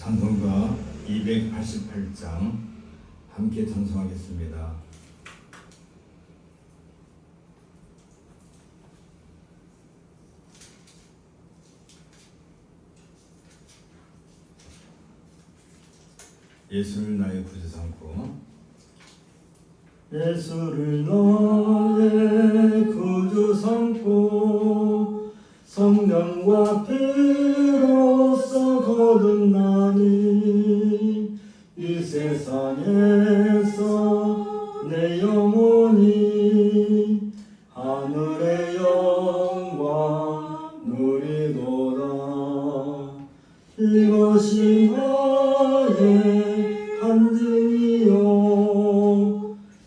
찬송가 288장 함께 찬송하겠습니다. 예수를 나의 구주 삼고 예수를 나의 구주 삼고 성령과 피로써 거듭나니 이 세상에서 내 영혼이 하늘의 영광 누리도다. 이것이 나의 간증이요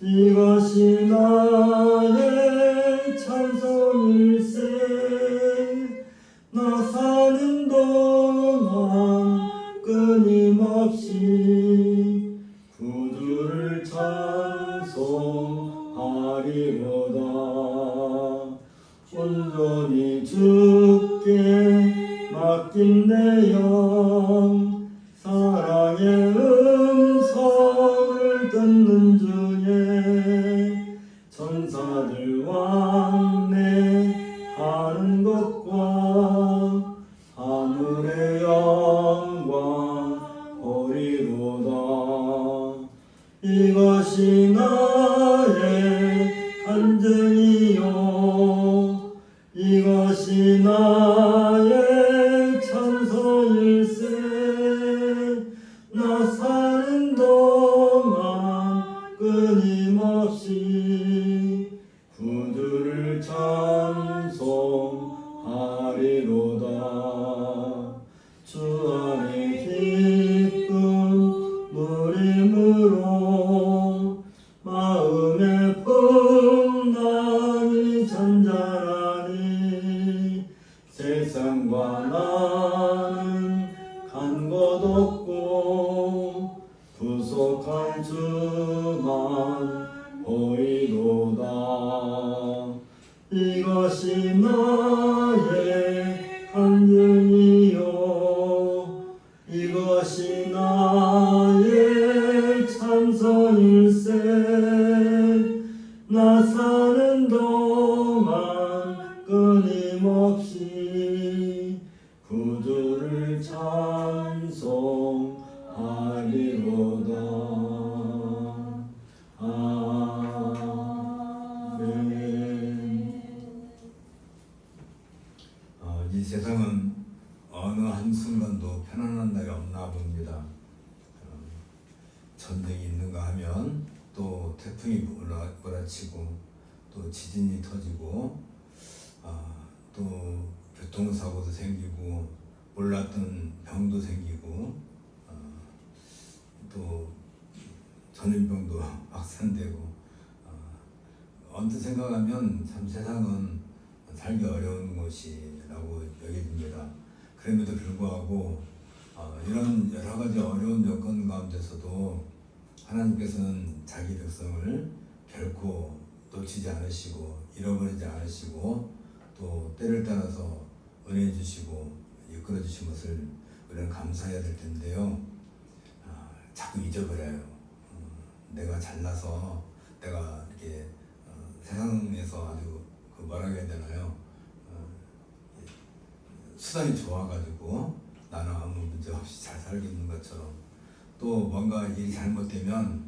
이것이 나의 찬송일세. 나 사는 동안 끊임없이 구주를 찬송하리로다. 온전히 주께 맡긴 내 영 사랑의 음성을 듣는 중에 천사들 왕래하는 것과 하늘의 영광 보리로다. 이것이 나의 간증이요 이것이 나의 찬송일세. 나 사는 동안 끊임없이 구주를 찬송하리로다. 주 안에 기쁨 누림으로 마음의 풍랑이 잔잔하니 세상과 나는 간 것 없고 부족한 주만 보이도다. 이것이 나의 간증이요 이것이 나의 찬송일세. 나 사는 동안 끊임없이 구주를 찬송하리로다. 아멘. 이 세상은 어느 한순간도 편안한 날이 없나 봅니다. 전쟁이 있는가 하면 또 태풍이 몰아치고 또 지진이 터지고 또 교통사고도 생기고 몰랐던 병도 생기고 또 전염병도 확산되고 언뜻 생각하면 참 세상은 살기 어려운 것이라고 여겨집니다. 그럼에도 불구하고 이런 여러 가지 어려운 여건 가운데서도 하나님께서는 자기 백성을 결코 놓치지 않으시고 잃어버리지 않으시고 또 때를 따라서 은혜 주시고 이끌어 주신 것을 우리는 감사해야 될 텐데요. 자꾸 잊어버려요. 내가 잘나서 내가 이렇게 세상에서 아주 뭐라고 해야 되나요? 수단이 좋아가지고 나는 아무 문제 없이 잘 살고 있는 것처럼 또 뭔가 일이 잘못되면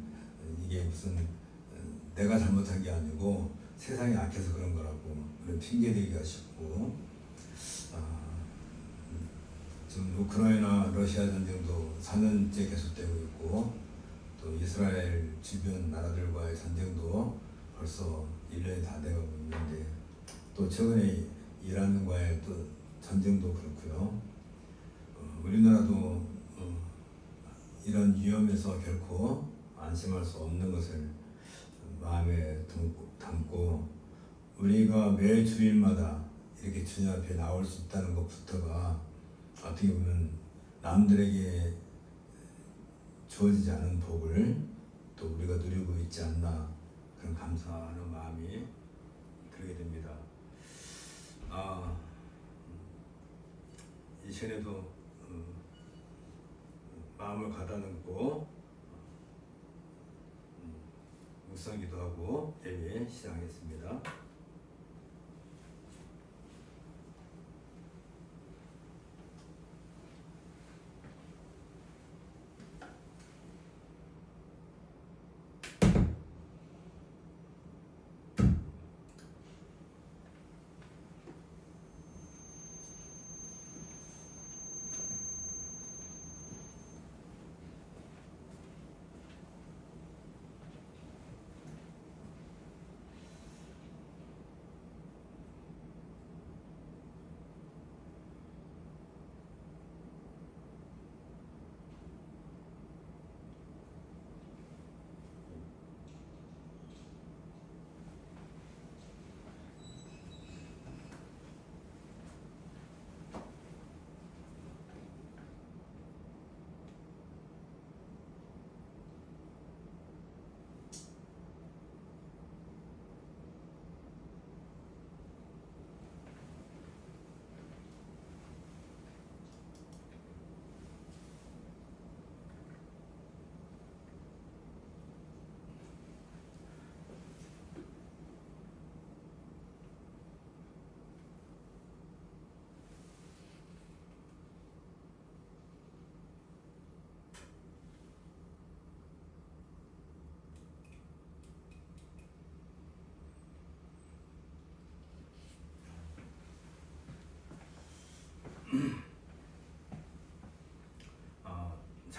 이게 무슨 내가 잘못한 게 아니고 세상이 악해서 그런 거라고 그런 핑계대기가 쉽고 지금 우크라이나 러시아 전쟁도 4년째 계속되고 있고 또 이스라엘 주변 나라들과의 전쟁도 벌써 1년이 다 돼가고 있는데 또 최근에 이란과의 또 전쟁도 그렇고요. 우리나라도 이런 위험에서 결코 안심할 수 없는 것을 마음에 담고 우리가 매 주일마다 이렇게 주님 앞에 나올 수 있다는 것부터가 어떻게 보면 남들에게 주어지지 않은 복을 또 우리가 누리고 있지 않나 그런 감사하는 마음이 들게 됩니다. 이전에도 마음을 가다듬고 묵상기도 하고 예배 시작하겠습니다.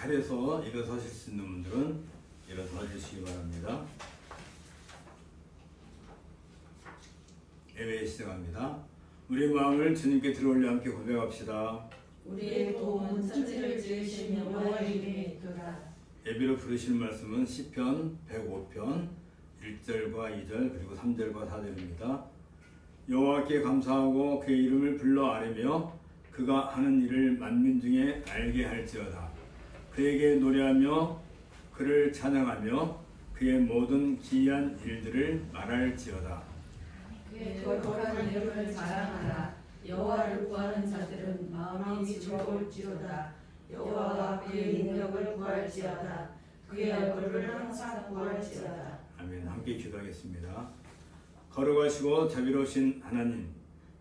자리에서 일어서실 수 있는 분들은 일어서 주시기 바랍니다. 예배 시작합니다. 우리의 마음을 주님께 들어올려 함께 고백합시다. 우리의 도움은 천지를 지으신 여호와의 이름에 있도다. 예배로 부르실 말씀은 시편 105편 1절과 2절 그리고 3절과 4절입니다. 여호와께 감사하고 그의 이름을 불러 아뢰며 그가 하는 일을 만민 중에 알게 할지어다. 그에게 노래하며 그를 찬양하며 그의 모든 기이한 일들을 말할지어다. 그의 거룩한 이름을 자랑하라. 여호와를 구하는 자들은 마음이 즐거울지어다. 여호와가 그의 능력을 구할지어다. 그의 얼굴을 항상 구할지어다. 아멘. 함께 기도하겠습니다. 거룩하시고 자비로우신 하나님,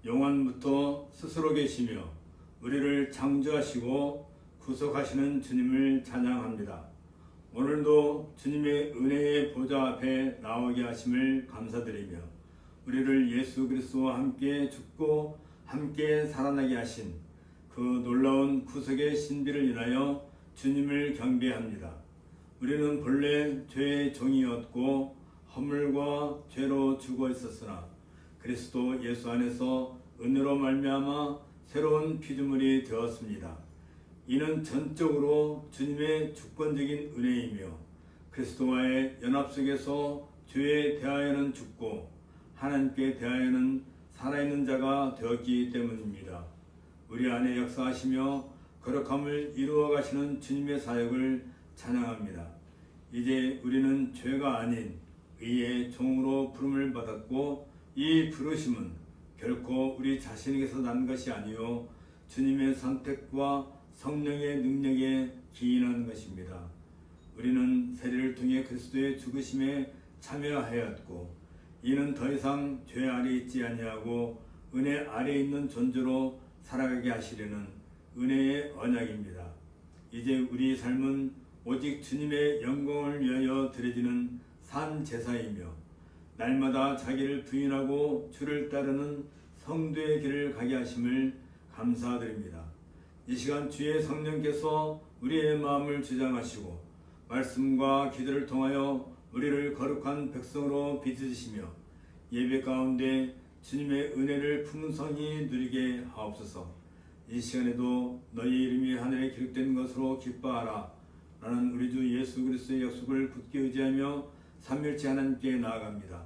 영원부터 스스로 계시며 우리를 창조하시고 구속하시는 주님을 찬양합니다. 오늘도 주님의 은혜의 보좌 앞에 나오게 하심을 감사드리며 우리를 예수 그리스도와 함께 죽고 함께 살아나게 하신 그 놀라운 구속의 신비를 인하여 주님을 경배합니다. 우리는 본래 죄의 종이었고 허물과 죄로 죽어 있었으나 그리스도 예수 안에서 은혜로 말미암아 새로운 피조물이 되었습니다. 이는 전적으로 주님의 주권적인 은혜이며 그리스도와의 연합 속에서 죄에 대하여는 죽고 하나님께 대하여는 살아있는 자가 되었기 때문입니다. 우리 안에 역사하시며 거룩함을 이루어 가시는 주님의 사역을 찬양합니다. 이제 우리는 죄가 아닌 의의 종으로 부름을 받았고 이 부르심은 결코 우리 자신에게서 난 것이 아니요 주님의 선택과 성령의 능력에 기인한 것입니다. 우리는 세례를 통해 그리스도의 죽으심에 참여하였고 이는 더 이상 죄 아래 있지 아니하고 은혜 아래 있는 존재로 살아가게 하시려는 은혜의 언약입니다. 이제 우리 삶은 오직 주님의 영광을 위하여 드려지는 산 제사이며 날마다 자기를 부인하고 주를 따르는 성도의 길을 가게 하심을 감사드립니다. 이 시간 주의 성령께서 우리의 마음을 주장하시고 말씀과 기도를 통하여 우리를 거룩한 백성으로 빚으시며 예배 가운데 주님의 은혜를 풍성히 누리게 하옵소서. 이 시간에도 너희 이름이 하늘에 기록된 것으로 기뻐하라. 나는 우리 주 예수 그리스도의 약속을 굳게 의지하며 삼일째 하나님께 나아갑니다.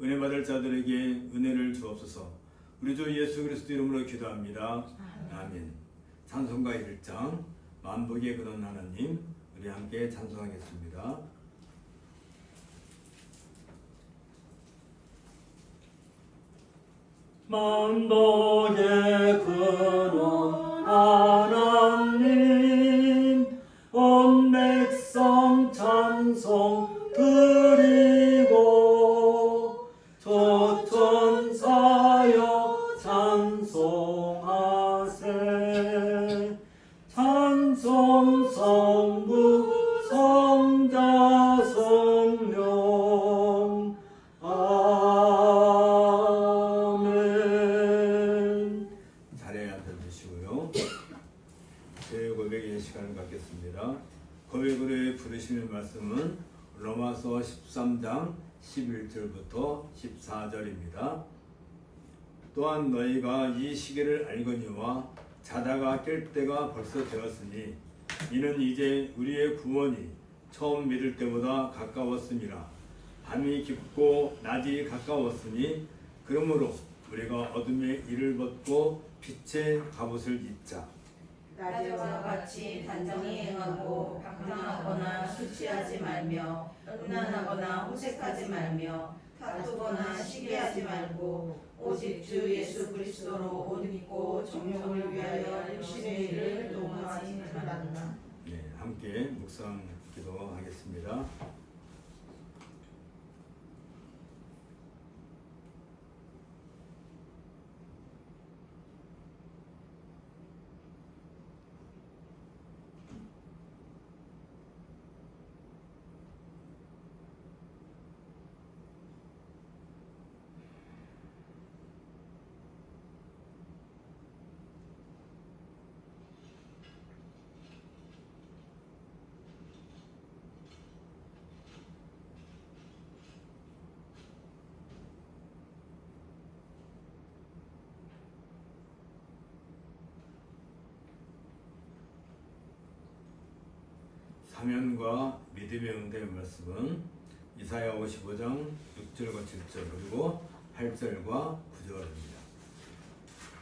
은혜 받을 자들에게 은혜를 주옵소서. 우리 주 예수 그리스도 이름으로 기도합니다. 아멘. 찬송가 1장 만복의 근원 하나님, 우리 함께 찬송하겠습니다. 만복의 근원 하나님, 고백으로 부르시는 말씀은 로마서 13장 11절부터 14절입니다. 또한 너희가 이 시기를 알거니와 자다가 깰 때가 벌써 되었으니 이는 이제 우리의 구원이 처음 믿을 때보다 가까웠음이라. 밤이 깊고 낮이 가까웠으니 그러므로 우리가 어둠의 일을 벗고 빛의 갑옷을 입자. 낮에와 같이 단정히 행하고 방탕하거나 수치하지 말며 음란하거나 호색하지 말며 다투거나 시기하지 말고 오직 주 예수 그리스도로 옷 입고 정욕을 위하여 육신의 일을 도모하지 말라. 네, 함께 묵상 기도하겠습니다. 사면과 믿음의 응답의 말씀은 이사야 55장 6절과 7절 그리고 8절과 9절입니다.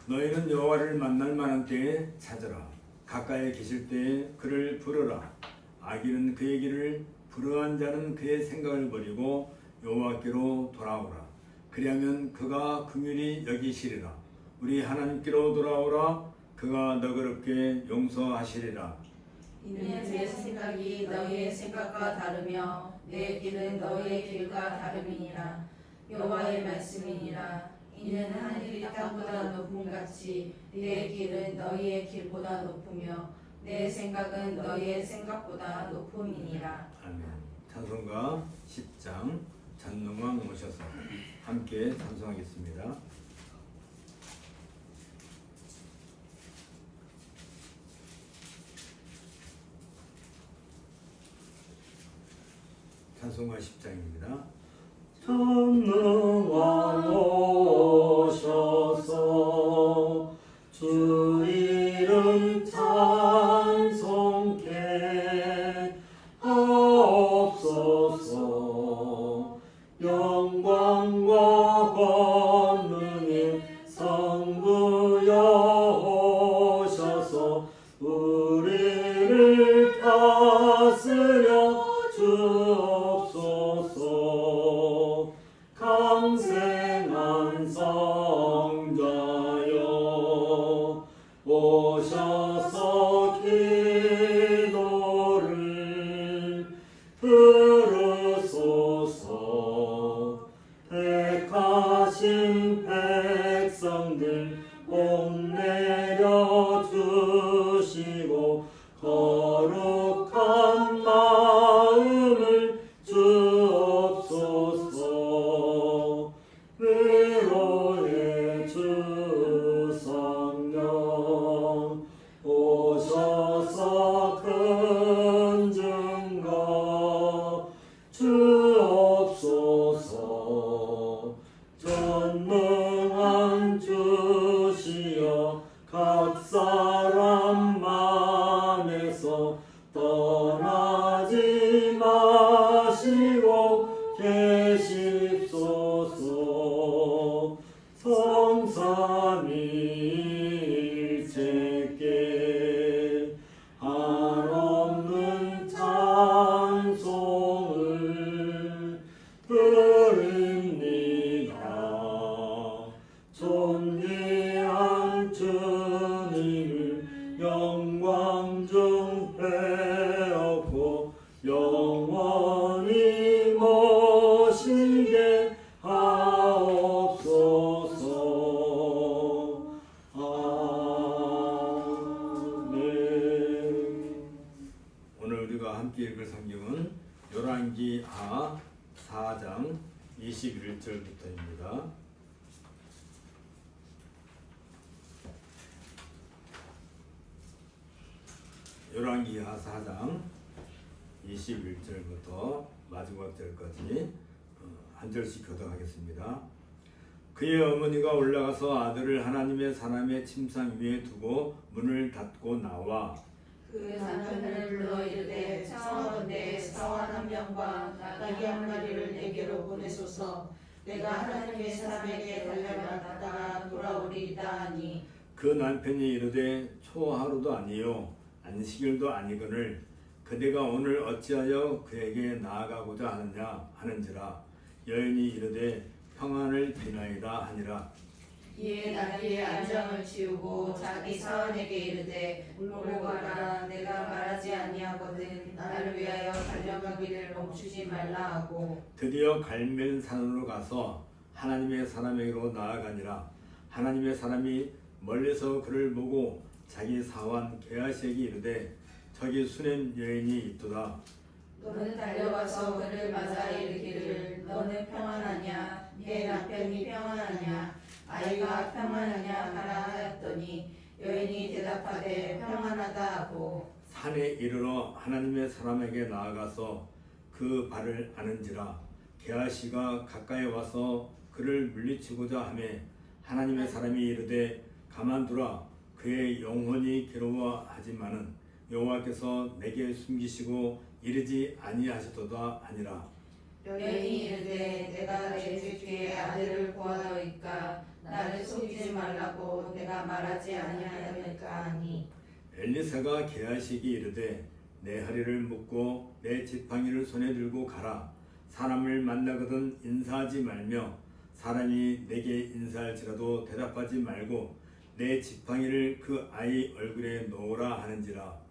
너희는 여호와를 만날 만한 때에 찾으라. 가까이 계실 때에 그를 부르라. 악인은 그의 길을 불의한 자는 그의 생각을 버리고 여호와께로 돌아오라. 그리하면 그가 긍휼히 여기시리라. 우리 하나님께로 돌아오라. 그가 너그럽게 용서하시리라. 이는 내 생각이 너희의 생각과 다르며 내 길은 너희의 길과 다름이니라. 여호와의 말씀이니라. 이는 하늘이 땅보다 높음 같이 내 길은 너희의 길보다 높으며 내 생각은 너희의 생각보다 높음이니라. 아멘. 찬송가 10장 전능왕 오셔서 함께 찬송하겠습니다. 찬송가 10장입니다. 전능왕 오셔서 주 이름 찬송케 하옵소서. 영광과 권능의 성부여 오셔서 우리를 다스려 주옵소서. 강생한 성자여 오셔서 기도를 들으소서. 택하신 백성들 복 내려 주시고 거룩한 마음을 주옵소서. 위로의 주 성령 오셔서 큰 증거 주옵소서. 전능한 주시여 각 사람 맘에서 떠나지 마시고 계십소서. 성삼일체께 한없는 찬송을 드립니다. 존귀한 주님을 영광 중 배웠고 영원히 모시게 하옵소서. 아멘. 오늘 우리가 함께 읽을 성경은 열왕기 하 4장 21절부터입니다. 열왕기 하 4장 21절부터 마지막 절까지 한 절씩 교독하겠습니다. 그의 어머니가 올라가서 아들을 하나님의 사람의 침상 위에 두고 문을 닫고 나와 그 남편을 불러 이르되 청하건대 사원 한 명과 나귀 한 마리를 내게로 보내소서. 내가 하나님의 사람에게 달려갔다가 돌아오리이다 하니 그 남편이 이르되 초하루도 아니요 안식일도 아니거늘 그대가 오늘 어찌하여 그에게 나아가고자 하느냐 하는지라. 여인이 이르되 평안을 비나이다 하니라. 이에 나귀의 안장을 치우고 자기 사원에게 이르되 물고 가라. 내가 말하지 아니하거든 나를 위하여 달려가기를 멈추지 말라 하고 드디어 갈멜산으로 가서 하나님의 사람에게로 나아가니라. 하나님의 사람이 멀리서 그를 보고 자기 사원 게하시에게 이르되 저기 수냄 여인이 있도다. 너는 달려가서 그를 맞아 이르기를 너는 평안하냐 네 남편이 평안하냐 아이가 평안하냐 하라 하였더니 여인이 대답하되 평안하다 하고 산에 이르러 하나님의 사람에게 나아가서 그 발을 아는지라. 게하시가 가까이 와서 그를 물리치고자 하매 하나님의 사람이 이르되 가만두라. 그의 영혼이 괴로워하지만은 여호와께서 내게 숨기시고 이르지 아니하셨도다 하니라. 여인이 이르되 내가 내 주께 아들을 구하노이까 나를 속이지 말라고 내가 말하지 아니하였느니까 하니 엘리사가 게하시에게 이르되 내 허리를 묶고 내 지팡이를 손에 들고 가라. 사람을 만나거든 인사하지 말며 사람이 내게 인사할지라도 대답하지 말고 내 지팡이를 그 아이 얼굴에 놓으라 하는지라.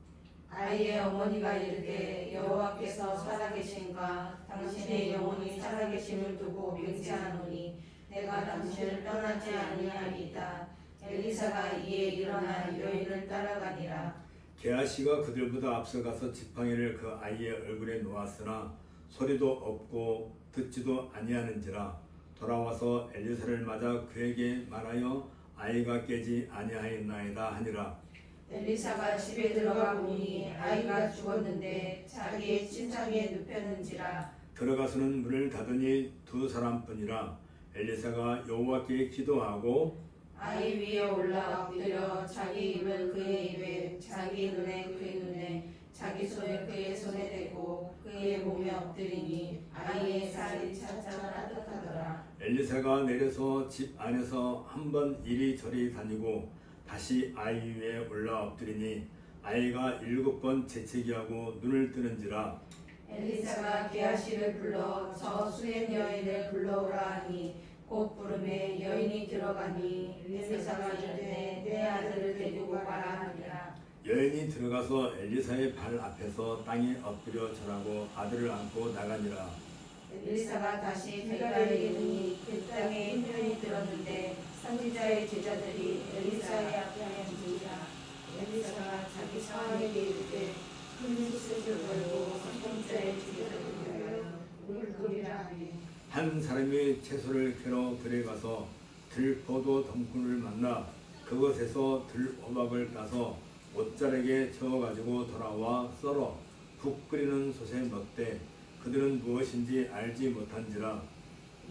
아이의 어머니가 이르되 여호와께서 살아계신가 당신의 영혼이 살아계심을 두고 맹세하노니 내가 당신을 떠나지 아니하리이다. 엘리사가 이에 일어나 여인을 따라가니라. 게하시가 그들보다 앞서가서 지팡이를 그 아이의 얼굴에 놓았으나 소리도 없고 듣지도 아니하는지라. 돌아와서 엘리사를 맞아 그에게 말하여 아이가 깨지 아니하였나이다 하니라. 엘리사가 집에 들어가 보니 아이가 죽었는데 자기의 침상에 눕혔는지라. 들어가서는 문을 닫으니 두 사람뿐이라. 엘리사가 여호와께 기도하고 아이 위에 올라 엎드려 자기 입을 그의 입에 자기 눈에 그의 눈에 자기 손을 그의 손에 대고 그의 몸에 엎드리니 아이의 살이 차차 따뜻하더라. 엘리사가 내려서 집 안에서 한번 이리저리 다니고 다시 아이 위에 올라 엎드리니 아이가 7번 재채기하고 눈을 뜨는지라. 엘리사가 게하시를 불러 저 수냄 여인을 불러오라 하니 곧 부름에 여인이 들어가니 엘리사가 이르되 내 아들을 데리고 가라 하니라. 여인이 들어가서 엘리사의 발 앞에서 땅에 엎드려 절하고 아들을 안고 나가니라. 엘리사가 다시 길갈에 이르니 그 땅에 hin년이 들었는데 선지자의 제자들이 엘리사의 앞에 앉으니라. 엘리사가 자기 사원에게 이르되 큰 숫을 걸고 선지자의 제자들을 위하여 물을 끓이라 하니 한 사람이 채소를 캐러 들에 가서 들포도 덩굴을 만나 그것에서 들호박을 따서 옷자락에 저어가지고 돌아와 썰어 국 끓이는 솥에 넣되 그들은 무엇인지 알지 못한지라.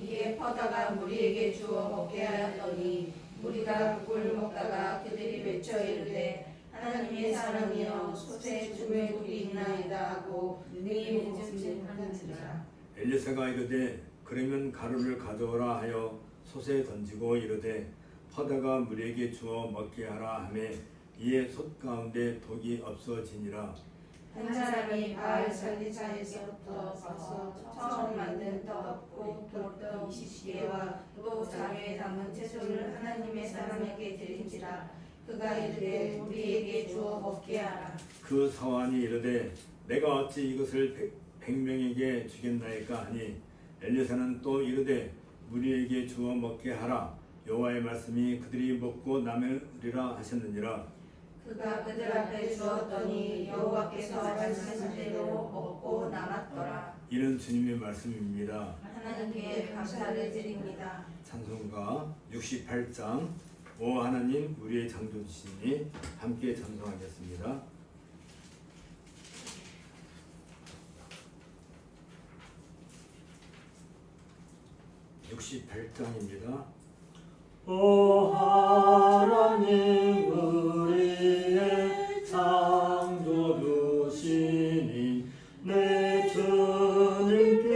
이에 퍼다가 무리에게 주어 먹게 하였더니 무리가 국을 먹다가 그들이 외쳐 이르되 하나님의 사람이여 솥에 죽의 국이 있나이다 하고 능히 먹지 못한지라. 엘리사가 이르되 그러면 가루를 가져오라 하여 솥에 던지고 이르되 퍼다가 무리에게 주어 먹게 하라 하매 이에 솥 가운데 독이 없어지니라. 한 사람이 바알 살리사에서부터 사서 처음 만든 떡, 곧 돌떡 20개와 또 자루에 담은 채소를 하나님의 사람에게 드린지라. 그가 이르되 우리에게 주어 먹게 하라. 그 사환이 이르되 내가 어찌 이것을 100명에게 주겠나이까 하니 엘리사는 또 이르되 무리에게 주어 먹게 하라. 여호와의 말씀이 그들이 먹고 남으리라 하셨느니라. 그가 그들 앞에 주었더니 여호와께서 말씀하신 대로 먹고 남았더라. 이는 주님의 말씀입니다. 하나님께 감사를 드립니다. 찬송가 68장 오 하나님 우리의 창조주시니 함께 찬송하겠습니다. 68장입니다. 오 하나님 우리의 창조주시니 내 주님께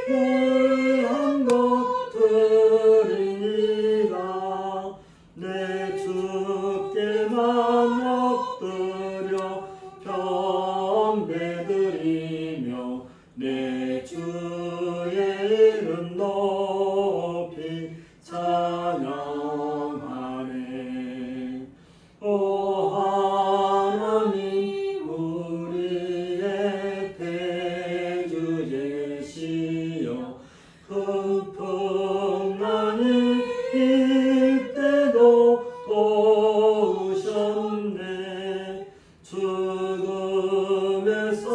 귀한 것들이니라 내 주께만 엎드려 경배드리며 내 주의 이름 높이 찬양하네. 오 하나님 우리의 대주제시여 풍풍나니 이때도 도우셨네. 죽음에서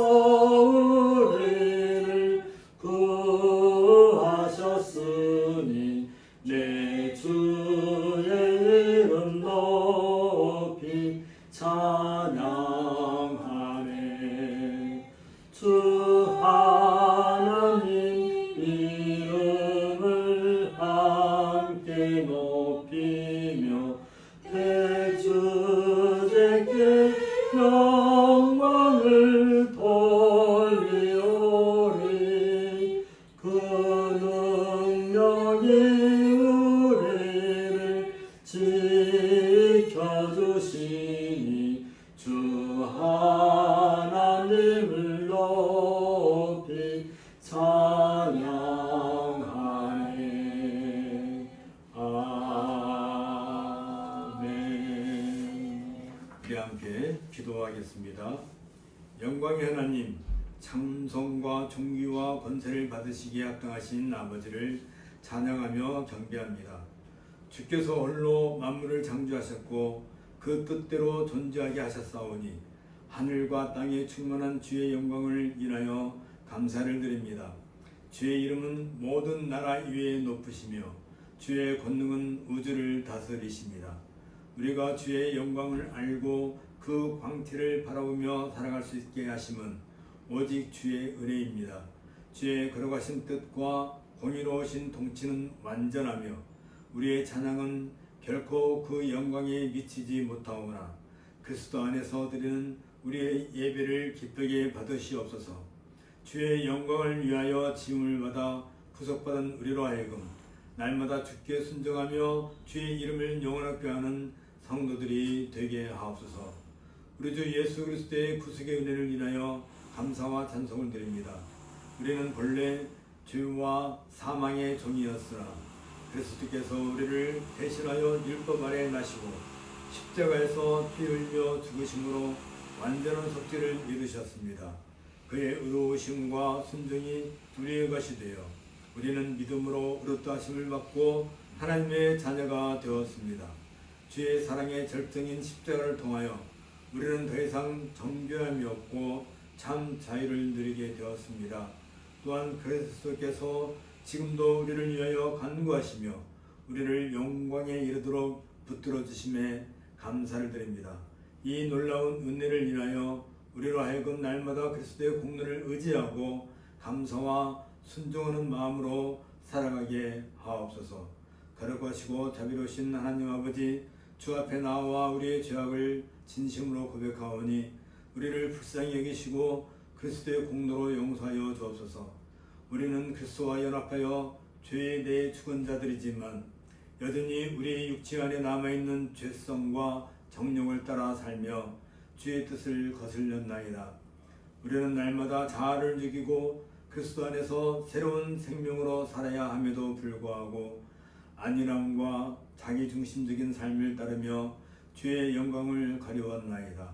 우리를 구하셨으니 내 주의 이름 높이 찬양하네. 주 하나님 이름을 함께 높이며 대주제께 영광을 돌리오리. 그 능력이 우리를 지켜주시니 주 하나님을 높이 찬양하네. 아멘. 우리 함께 기도하겠습니다. 영광의 하나님, 참성과 존귀와 권세를 받으시기에 합당하신 아버지를 찬양하며 경배합니다. 주께서 홀로 만물을 창조하셨고 그 뜻대로 존재하게 하셨사오니 하늘과 땅에 충만한 주의 영광을 인하여 감사를 드립니다. 주의 이름은 모든 나라 위에 높으시며 주의 권능은 우주를 다스리십니다. 우리가 주의 영광을 알고 그 광채를 바라보며 살아갈 수 있게 하심은 오직 주의 은혜입니다. 주의 걸어가신 뜻과 공의로우신 통치는 완전하며 우리의 찬양은 결코 그 영광에 미치지 못하오나 그리스도 안에서 드리는 우리의 예배를 기쁘게 받으시옵소서. 주의 영광을 위하여 지음을 받아 구속받은 우리로 하여금 날마다 주께 순종하며 주의 이름을 영원하게 하는 성도들이 되게 하옵소서. 우리 주 예수 그리스도의 구속의 은혜를 인하여 감사와 찬송을 드립니다. 우리는 본래 죄와 사망의 종이었으나 그리스도께서 우리를 대신하여 율법 아래 나시고 십자가에서 피 흘려 죽으심으로 완전한 속죄를 이루셨습니다. 그의 의로우심과 순종이 우리의 것이 되어 우리는 믿음으로 의롭다 하심을 받고 하나님의 자녀가 되었습니다. 주의 사랑의 절정인 십자가를 통하여 우리는 더 이상 정죄함이 없고 참 자유를 누리게 되었습니다. 또한 그리스도께서 지금도 우리를 위하여 간구하시며 우리를 영광에 이르도록 붙들어 주심에 감사를 드립니다. 이 놀라운 은혜를 인하여 우리로 하여금 날마다 그리스도의 공로를 의지하고 감사와 순종하는 마음으로 살아가게 하옵소서. 거룩하시고 자비로우신 하나님 아버지, 주 앞에 나와 우리의 죄악을 진심으로 고백하오니 우리를 불쌍히 여기시고 그리스도의 공로로 용서하여 주옵소서. 우리는 그리스도와 연합하여 죄에 대해 죽은 자들이지만 여전히 우리의 육체 안에 남아있는 죄성과 정욕을 따라 살며 주의 뜻을 거슬렸나이다. 우리는 날마다 자아를 죽이고 그리스도 안에서 새로운 생명으로 살아야 함에도 불구하고 안일함과 자기중심적인 삶을 따르며 주의 영광을 가려웠나이다.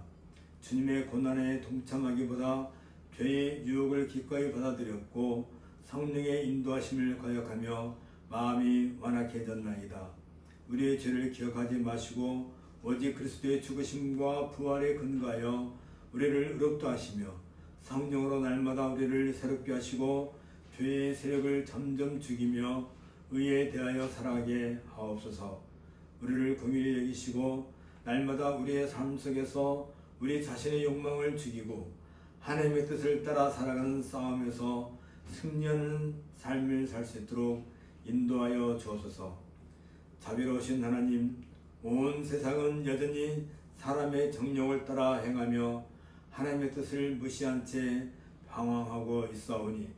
주님의 고난에 동참하기보다 죄의 유혹을 기꺼이 받아들였고 성령의 인도하심을 거역하며 마음이 완악해졌나이다. 우리의 죄를 기억하지 마시고 오직 그리스도의 죽으심과 부활에 근거하여 우리를 의롭다 하시며 성령으로 날마다 우리를 새롭게 하시고 죄의 세력을 점점 죽이며 의에 대하여 살아가게 하옵소서. 우리를 긍휼히 여기시고 날마다 우리의 삶 속에서 우리 자신의 욕망을 죽이고 하나님의 뜻을 따라 살아가는 싸움에서 승리하는 삶을 살 수 있도록 인도하여 주옵소서. 자비로우신 하나님, 온 세상은 여전히 사람의 정욕을 따라 행하며 하나님의 뜻을 무시한 채 방황하고 있사오니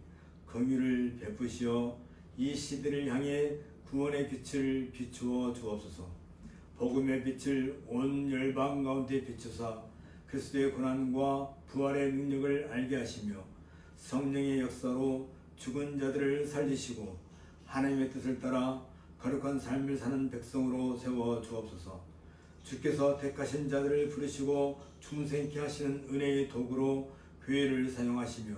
긍휼을 베푸시어 이 시대를 향해 구원의 빛을 비추어 주옵소서. 복음의 빛을 온 열방 가운데 비추사 그리스도의 고난과 부활의 능력을 알게 하시며 성령의 역사로 죽은 자들을 살리시고 하나님의 뜻을 따라 거룩한 삶을 사는 백성으로 세워 주옵소서. 주께서 택하신 자들을 부르시고 충성케 하시는 은혜의 도구로 교회를 사용하시며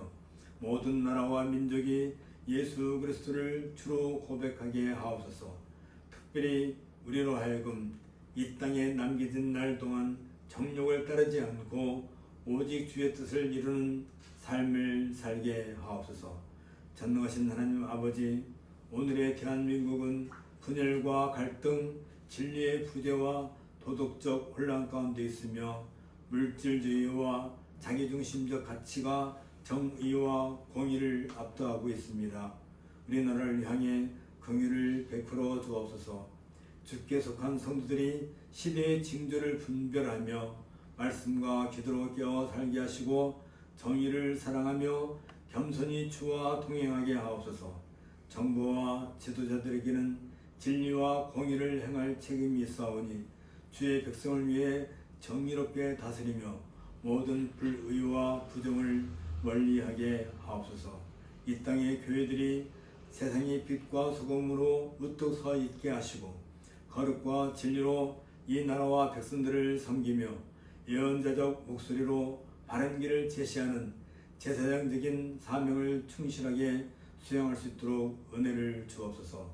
모든 나라와 민족이 예수 그리스도를 주로 고백하게 하옵소서. 특별히 우리로 하여금 이 땅에 남겨진 날 동안 정욕을 따르지 않고 오직 주의 뜻을 이루는 삶을 살게 하옵소서. 전능하신 하나님 아버지, 오늘의 대한민국은 분열과 갈등, 진리의 부재와 도덕적 혼란 가운데 있으며 물질주의와 자기중심적 가치가 정의와 공의를 압도하고 있습니다. 우리나라를 향해 긍휼을 베풀어 주옵소서. 주께 속한 성도들이 시대의 징조를 분별하며 말씀과 기도로 깨어 살게 하시고 정의를 사랑하며 겸손히 주와 동행하게 하옵소서. 정부와 지도자들에게는 진리와 공의를 행할 책임이 있사오니 주의 백성을 위해 정의롭게 다스리며 모든 불의와 부정을 멀리하게 하옵소서. 이 땅의 교회들이 세상의 빛과 소금으로 우뚝 서 있게 하시고 거룩과 진리로 이 나라와 백성들을 섬기며 예언자적 목소리로 바른 길을 제시하는 제사장적인 사명을 충실하게 수행할 수 있도록 은혜를 주옵소서.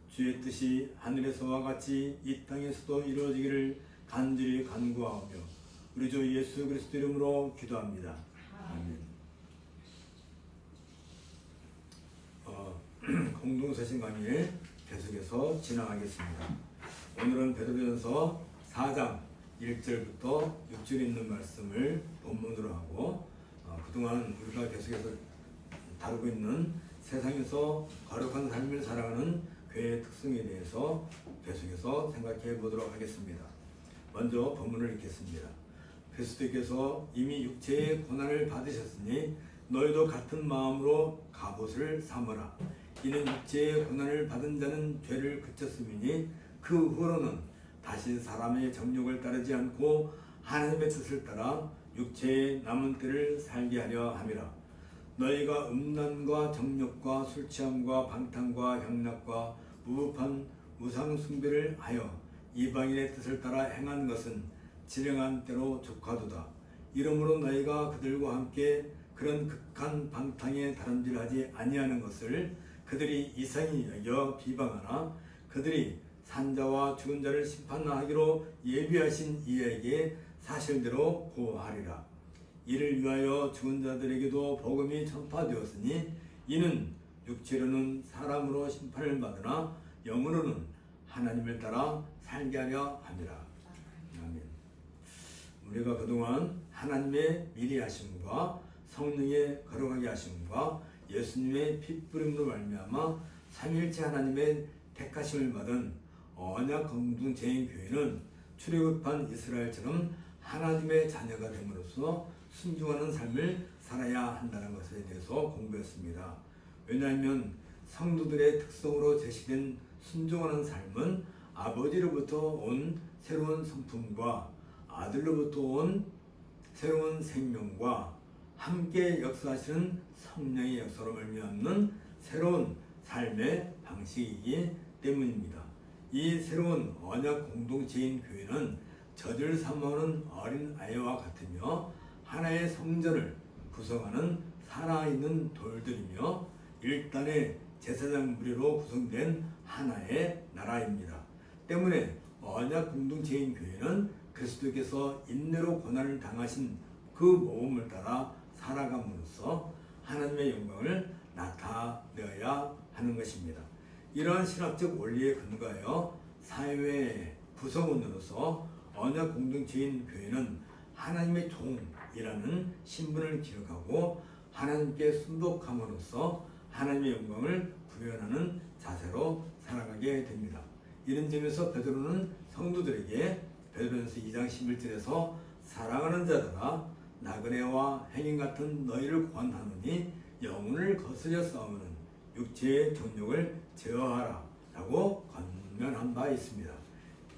주의 뜻이 하늘에서와 같이 이 땅에서도 이루어지기를 간절히 간구하며 우리 주 예수 그리스도 이름으로 기도합니다. 아멘. 공동서신 강의 계속해서 진행하겠습니다. 오늘은 베드로전서 4장 1절부터 6절 있는 말씀을 본문으로 하고 그동안 우리가 계속해서 다루고 있는 세상에서 거룩한 삶을 살아가는 교회의 특성에 대해서 계속해서 생각해 보도록 하겠습니다. 먼저 본문을 읽겠습니다. 그리스도께서 이미 육체의 고난을 받으셨으니 너희도 같은 마음으로 갑옷을 삼으라. 이는 육체의 고난을 받은 자는 죄를 그쳤음이니 그 후로는 다시 사람의 정욕을 따르지 않고 하나님의 뜻을 따라 육체의 남은 때를 살게 하려 함이라. 너희가 음란과 정욕과 술취함과 방탕과 향락과 무법한 우상 숭배를 하여 이방인의 뜻을 따라 행한 것은 지령한 대로 족하도다. 이러므로 너희가 그들과 함께 그런 극한 방탕에 다름질하지 아니하는 것을 그들이 이상히 여겨 비방하나 그들이 산자와 죽은 자를 심판하기로 예비하신 이에게 사실대로 고하리라. 이를 위하여 죽은 자들에게도 복음이 전파되었으니 이는 육체로는 사람으로 심판을 받으나 영으로는 하나님을 따라 살게 하려 함이라. 아멘. 우리가 그동안 하나님의 미리 하심과 성령의 거룩하게 하심과 예수님의 핏부림으로 말미암아 삼위일체 하나님의 택하심을 받은 언약 공동체인 교회는 출애굽한 이스라엘처럼 하나님의 자녀가 됨으로써 순종하는 삶을 살아야 한다는 것에 대해서 공부했습니다. 왜냐하면 성도들의 특성으로 제시된 순종하는 삶은 아버지로부터 온 새로운 성품과 아들로부터 온 새로운 생명과 함께 역사하시는 성령의 역사로 말미암는 새로운 삶의 방식이기 때문입니다. 이 새로운 언약 공동체인 교회는 젖을 사모하는 어린 아이와 같으며 하나의 성전을 구성하는 살아있는 돌들이며 일단의 제사장 무리로 구성된 하나의 나라입니다. 때문에 언약 공동체인 교회는 그리스도께서 인내로 고난을 당하신 그 모범을 따라 살아감으로써 하나님의 영광을 나타내어야 하는 것입니다. 이러한 신학적 원리에 근거하여 사회의 구성원으로서 언약 공동체인 교회는 하나님의 종이라는 신분을 기억하고 하나님께 순복함으로써 하나님의 영광을 구현하는 자세로 살아가게 됩니다. 이런 점에서 베드로는 성도들에게 베드로전서 2장 11절에서 사랑하는 자들아 나그네와 행인 같은 너희를 권하노니 영혼을 거스려 싸우는 육체의 정욕을 제어하라 라고 권면한 바 있습니다.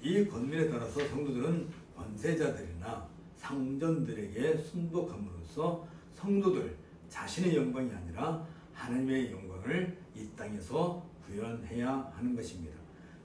이 권면에 따라서 성도들은 권세자들이나 상전들에게 순복함으로써 성도들 자신의 영광이 아니라 하나님의 영광을 이 땅에서 구현해야 하는 것입니다.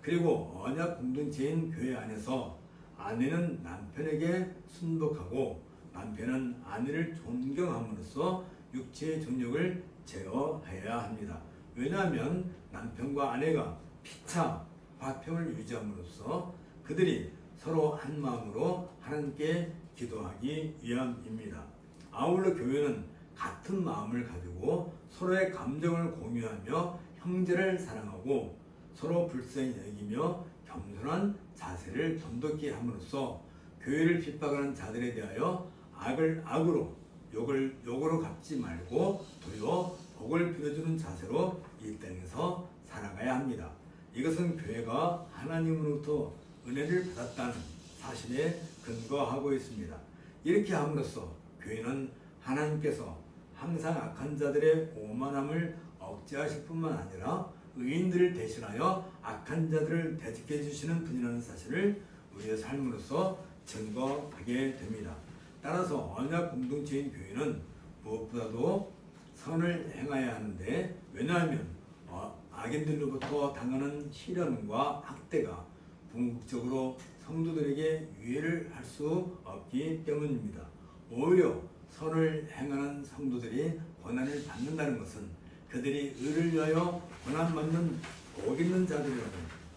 그리고 언약 공동체인 교회 안에서 아내는 남편에게 순복하고 남편은 아내를 존경함으로써 육체의 정욕을 제어해야 합니다. 왜냐하면 남편과 아내가 피차 화평을 유지함으로써 그들이 서로 한 마음으로 하나님께 기도하기 위함입니다. 아울러 교회는 같은 마음을 가지고 서로의 감정을 공유하며 형제를 사랑하고 서로 불쌍히 여기며 겸손한 자세를 돈독히 함으로써 교회를 핍박하는 자들에 대하여 악을 악으로 욕을 욕으로 갚지 말고 도리어 복을 빌어주는 자세로 이 땅에서 살아가야 합니다. 이것은 교회가 하나님으로부터 은혜를 받았다는 사실에 근거하고 있습니다. 이렇게 함으로써 교회는 하나님께서 항상 악한 자들의 오만함을 억제하실 뿐만 아니라 의인들을 대신하여 악한 자들을 대적해 주시는 분이라는 사실을 우리의 삶으로서 증거하게 됩니다. 따라서 언약 공동체인 교회는 무엇보다도 선을 행해야 하는데, 왜냐하면 악인들로부터 당하는 시련과 학대가 궁극적으로 성도들에게 유해를 할 수 없기 때문입니다. 오히려 선을 행하는 성도들이 고난을 받는다는 것은 그들이 의를 위하여 고난받는 복 있는 자들이라는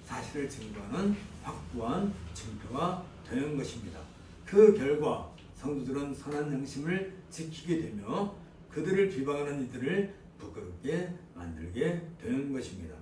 사실을 증거하는 확고한 증표가 되는 것입니다. 그 결과 성도들은 선한 양심을 지키게 되며 그들을 비방하는 이들을 부끄럽게 만들게 되는 것입니다.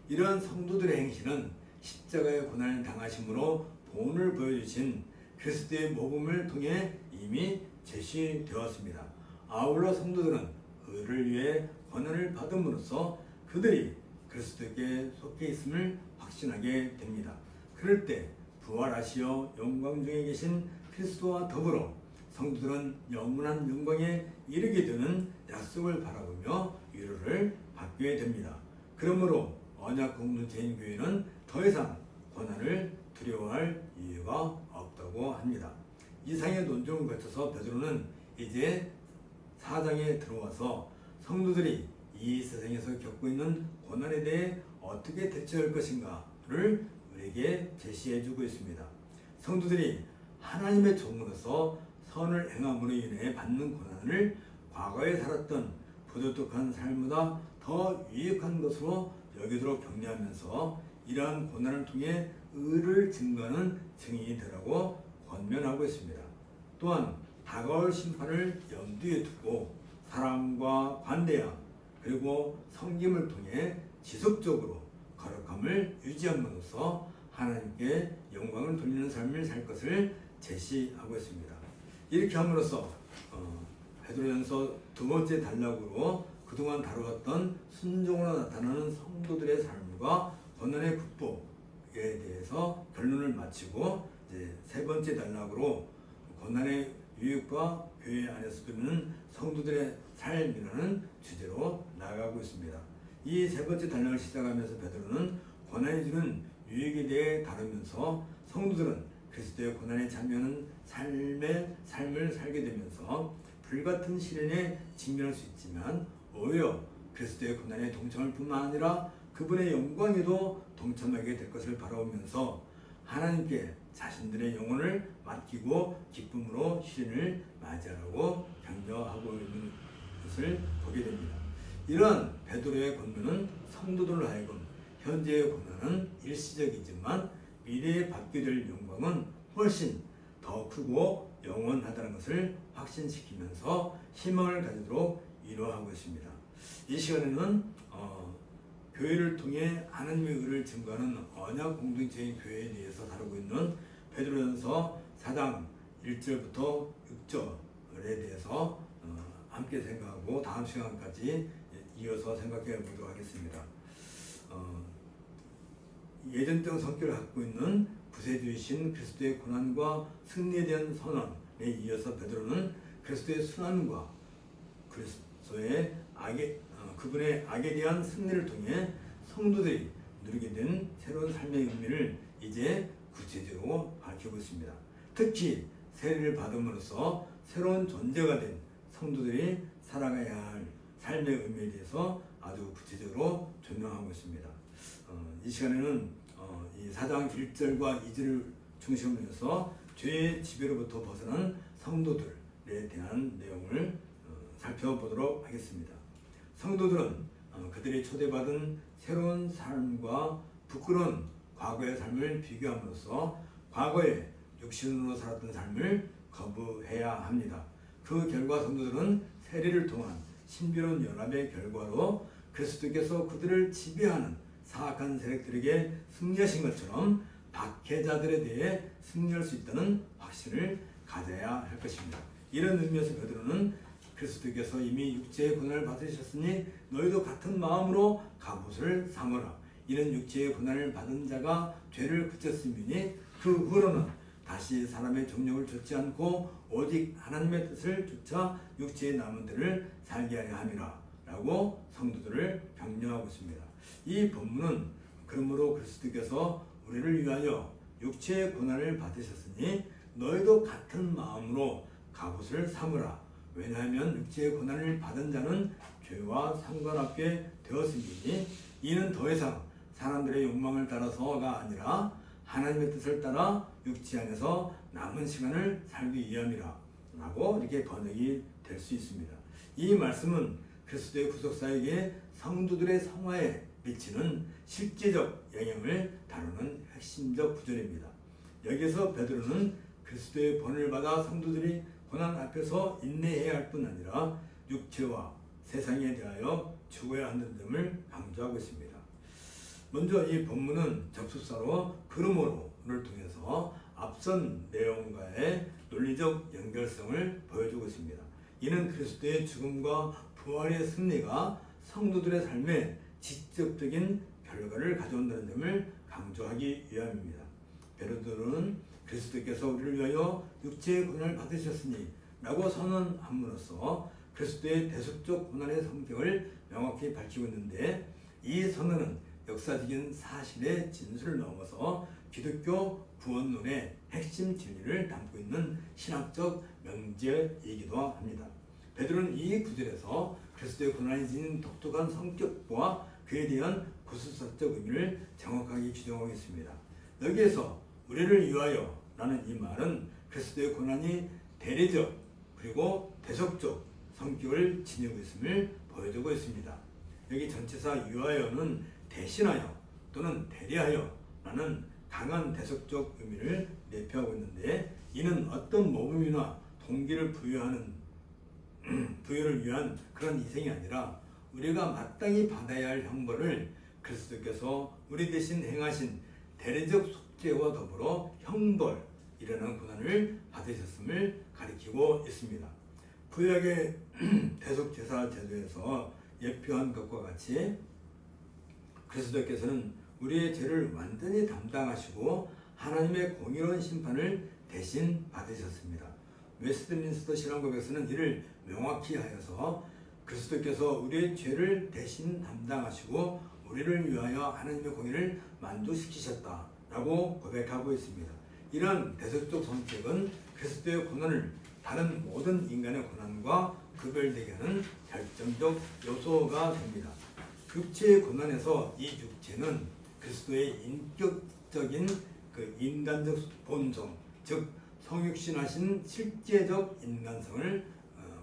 이러한 성도들의 행실은 십자가의 고난을 당하심으로 본을 보여주신 그리스도의 모범을 통해 이미 제시되었습니다. 아울러 성도들은 의를 위해 고난을 받음으로써 그들이 그리스도께 속해 있음을 확신하게 됩니다. 그럴 때 부활하시어 영광 중에 계신 그리스도와 더불어 성도들은 영원한 영광에 이르게 되는 약속을 바라보며 위로를 받게 됩니다. 그러므로 언약 공동체인 교회는 더 이상 고난을 두려워할 이유가 없다고 합니다. 이상의 논증을 거쳐서 베드로는 이제 4장에 들어와서 성도들이 이 세상에서 겪고 있는 고난에 대해 어떻게 대처할 것인가를 우리에게 제시해주고 있습니다. 성도들이 하나님의 종으로서 선을 행함으로 인해 받는 고난을 과거에 살았던 부도덕한 삶보다 더 유익한 것으로 여기도록 격려하면서 이러한 고난을 통해 의를 증거하는 증인이 되라고 권면하고 있습니다. 또한 다가올 심판을 염두에 두고 사랑과 관대함 그리고 섬김을 통해 지속적으로 거룩함을 유지함으로써 하나님께 영광을 돌리는 삶을 살 것을 제시하고 있습니다. 이렇게 함으로써 베드로전서 두 번째 단락으로 그동안 다루었던 순종으로 나타나는 성도들의 삶과 고난의 극복에 대해서 결론을 마치고 이제 세 번째 단락으로 고난의 유익과 교회 안에서 누리는 성도들의 삶이라는 주제로 나아가고 있습니다. 이 세 번째 단락을 시작하면서 베드로는 고난이 주는 유익에 대해 다루면서 성도들은 그리스도의 고난에 참여하는 삶을 살게 되면서 불같은 시련에 직면할 수 있지만 오히려 그리스도의 고난에 동참할 뿐만 아니라 그분의 영광에도 동참하게 될 것을 바라보면서 하나님께 자신들의 영혼을 맡기고 기쁨으로 시련을 맞이하라고 격려하고 있는 것을 보게 됩니다. 이러한 베드로의 권면은 성도들로 하여금 현재의 고난은 일시적이지만 미래에 받게 될 영광은 훨씬 더 크고 영원하다는 것을 확신시키면서 희망을 가지도록 위로하고 있습니다. 이 시간에는 교회를 통해 하나님의 의를 증거하는 언약 공동체인 교회에 대해서 다루고 있는 베드로전서 4장 1절부터 6절에 대해서 함께 생각하고 다음 시간까지 이어서 생각해 보도록 하겠습니다. 예전적 성격을 갖고 있는 구세주이신 그리스도의 고난과 승리에 대한 선언에 이어서 베드로는 그리스도의 순환과 그리스도의 그분의 악에 대한 승리를 통해 성도들이 누리게 된 새로운 삶의 의미를 이제 구체적으로 밝히고 있습니다. 특히 세례를 받음으로써 새로운 존재가 된 성도들이 살아가야 할 삶의 의미에 대해서 아주 구체적으로 조명하고 있습니다. 이 시간에는 이 4장 1절과 2절을 중심으로 해서 죄의 지배로부터 벗어난 성도들에 대한 내용을 살펴보도록 하겠습니다. 성도들은 그들이 초대받은 새로운 삶과 부끄러운 과거의 삶을 비교함으로써 과거에 육신으로 살았던 삶을 거부해야 합니다. 그 결과 성도들은 세례를 통한 신비로운 연합의 결과로 그리스도께서 그들을 지배하는 사악한 세력들에게 승리하신 것처럼 박해자들에 대해 승리할 수 있다는 확신을 가져야 할 것입니다. 이런 의미에서 베드로는 그리스도께서 이미 육체의 고난을 받으셨으니 너희도 같은 마음으로 갑옷을 삼으라. 이런 육체의 고난을 받은 자가 죄를 그쳤음이니 그 후로는 다시 사람의 정욕을 좇지 않고 오직 하나님의 뜻을 쫓아 육체의 남은 들을 살게 하려 함이라 라고 성도들을 격려하고 있습니다. 이 본문은 그러므로 그리스도께서 우리를 위하여 육체의 고난을 받으셨으니 너희도 같은 마음으로 갑옷을 삼으라. 왜냐하면 육체의 고난을 받은 자는 죄와 상관없게 되었으니 이는 더 이상 사람들의 욕망을 따라서가 아니라 하나님의 뜻을 따라 육체 안에서 남은 시간을 살기 위함이라 라고 이렇게 번역이 될 수 있습니다. 이 말씀은 그리스도의 구속사에게 성도들의 성화에 미치는 실제적 영향을 다루는 핵심적 구절입니다. 여기서 베드로는 그리스도의 본을 받아 성도들이 고난 앞에서 인내해야 할 뿐 아니라 육체와 세상에 대하여 죽어야 한다는 점을 강조하고 있습니다. 먼저 이 본문은 접속사로 그러므로를 통해서 앞선 내용과의 논리적 연결성을 보여주고 있습니다. 이는 그리스도의 죽음과 부활의 승리가 성도들의 삶에 직접적인 결과를 가져온다는 점을 강조하기 위함입니다. 베드로는 그리스도께서 우리를 위하여 육체의 고난을 받으셨으니 라고 선언함으로써 그리스도의 대속적 고난의 성격을 명확히 밝히고 있는데 이 선언은 역사적인 사실의 진술을 넘어서 기독교 구원론의 핵심 진리를 담고 있는 신학적 명제이기도 합니다. 베드로는 이 구절에서 그리스도의 고난이 지닌 독특한 성격과 그에 대한 구술사적 의미를 정확하게 규정하고 있습니다. 여기에서 우리를 위하여 라는 이 말은 그리스도의 고난이 대리적 그리고 대속적 성격을 지니고 있음을 보여주고 있습니다. 여기 전치사 위하여는 대신하여 또는 대리하여 라는 강한 대속적 의미를 내포하고 있는데 이는 어떤 모범이나 동기를 부여를 위한 그런 희생이 아니라 우리가 마땅히 받아야 할 형벌을 그리스도께서 우리 대신 행하신 대리적 속죄와 더불어 형벌이라는 고난을 받으셨음을 가리키고 있습니다. 구약의 대속제사 제도에서 예표한 것과 같이 그리스도께서는 우리의 죄를 완전히 담당하시고 하나님의 공의로운 심판을 대신 받으셨습니다. 웨스트민스터 신앙고백서는 이를 명확히 하여서 그리스도께서 우리의 죄를 대신 담당하시고 우리를 위하여 하나님의 공의를 만족시키셨다라고 고백하고 있습니다. 이러한 대속적 성격은 그리스도의 고난을 다른 모든 인간의 고난과 구별되게 하는 결정적 요소가 됩니다. 육체의 고난에서 이 육체는 그리스도의 인격적인 그 인간적 본성, 즉 성육신하신 실제적 인간성을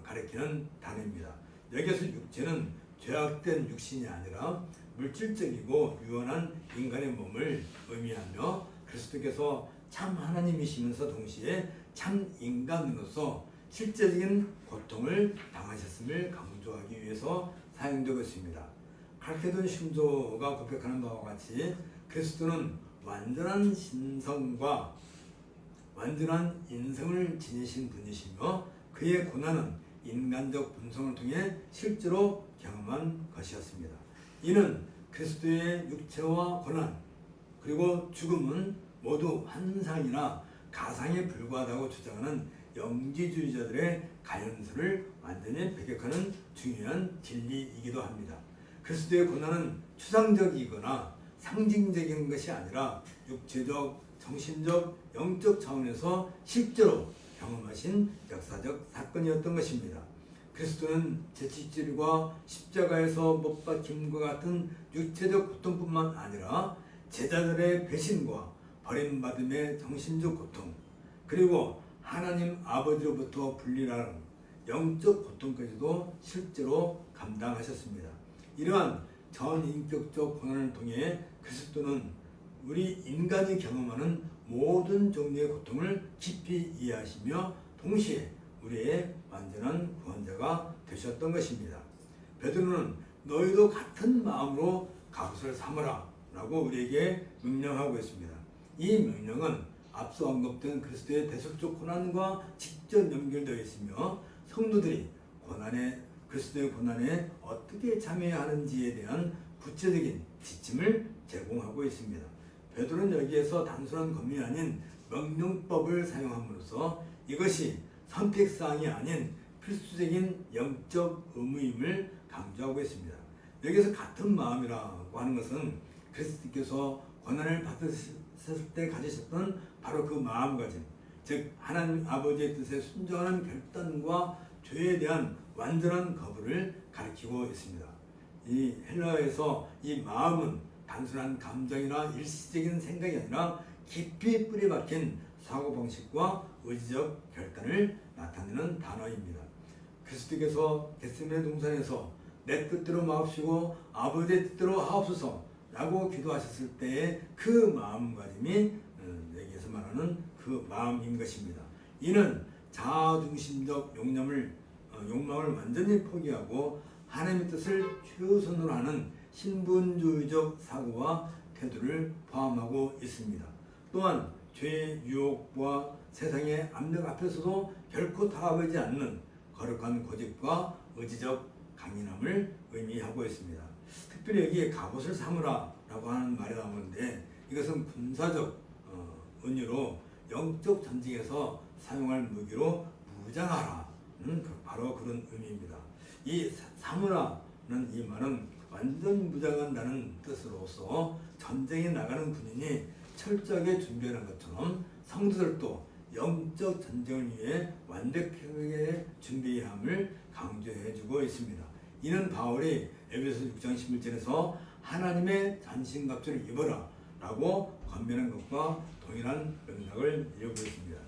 가리키는 단어입니다. 여기서 육체는 죄악된 육신이 아니라 물질적이고 유한한 인간의 몸을 의미하며 그리스도께서 참 하나님이시면서 동시에 참 인간으로서 실제적인 고통을 당하셨음을 강조하기 위해서 사용되고 있습니다. 칼케돈 신조가 고백하는 바와 같이 그리스도는 완전한 신성과 완전한 인성을 지니신 분이시며 그의 고난은 인간적 본성을 통해 실제로 경험한 것이었습니다. 이는 그리스도의 육체와 고난, 그리고 죽음은 모두 환상이나 가상에 불과하다고 주장하는 영지주의자들의 가연서를 완전히 배격하는 중요한 진리이기도 합니다. 그리스도의 고난은 추상적이거나 상징적인 것이 아니라 육체적, 정신적, 영적 차원에서 실제로 경험하신 역사적 사건이었던 것입니다. 그리스도는 채찍질과 십자가에서 못 박힘과 같은 육체적 고통뿐만 아니라 제자들의 배신과 버림받음의 정신적 고통, 그리고 하나님 아버지로부터 분리하는 영적 고통까지도 실제로 감당하셨습니다. 이러한 전인격적 고난을 통해 그리스도는 우리 인간이 경험하는 모든 종류의 고통을 깊이 이해하시며 동시에 우리의 완전한 구원자가 되셨던 것입니다. 베드로는 너희도 같은 마음으로 갑옷을 삼으라 라고 우리에게 명령하고 있습니다. 이 명령은 앞서 언급된 그리스도의 대속적 고난과 직접 연결되어 있으며 성도들이 그리스도의 고난에 어떻게 참여해야 하는지에 대한 구체적인 지침을 제공하고 있습니다. 베드로는 여기에서 단순한 검이 아닌 명령법을 사용함으로써 이것이 선택사항이 아닌 필수적인 영적 의무임을 강조하고 있습니다. 여기서 같은 마음이라고 하는 것은 그리스도께서 고난을 받으실 때 가지셨던 바로 그 마음가짐, 즉 하나님 아버지의 뜻에 순종하는 결단과 죄에 대한 완전한 거부를 가리키고 있습니다. 이 헬라어에서 이 마음은 단순한 감정이나 일시적인 생각이 아니라 깊이 뿌리 박힌 사고방식과 의지적 결단을 나타내는 단어입니다. 그리스도께서 겟세마네 동산에서 내 뜻대로 마옵시고 아버지의 뜻대로 하옵소서 라고 기도하셨을 때의 그 마음가짐이 여기에서 말하는 그 마음인 것입니다. 이는 자아중심적 욕망을 완전히 포기하고 하나님의 뜻을 최우선으로 하는 신분주의적 사고와 태도를 포함하고 있습니다. 또한 죄의 유혹과 세상의 압력 앞에서도 결코 타협하지 않는 거룩한 고집과 의지적 강인함을 의미하고 있습니다. 특별히 여기에 갑옷을 삼으라 라고 하는 말이 나오는데 이것은 군사적 은유로 영적 전쟁에서 사용할 무기로 무장하라는 바로 그런 의미입니다. 이 삼으라는 이 말은 완전 무장한다는 뜻으로서 전쟁에 나가는 군인이 철저하게 준비하는 것처럼 성도들도 영적 전쟁을 위해 완벽하게 준비해야 함을 강조해주고 있습니다. 이는 바울이 에베소 6장 11절에서 하나님의 전신갑주를 입어라 라고 권면한 것과 동일한 맥락을 이루고 있습니다.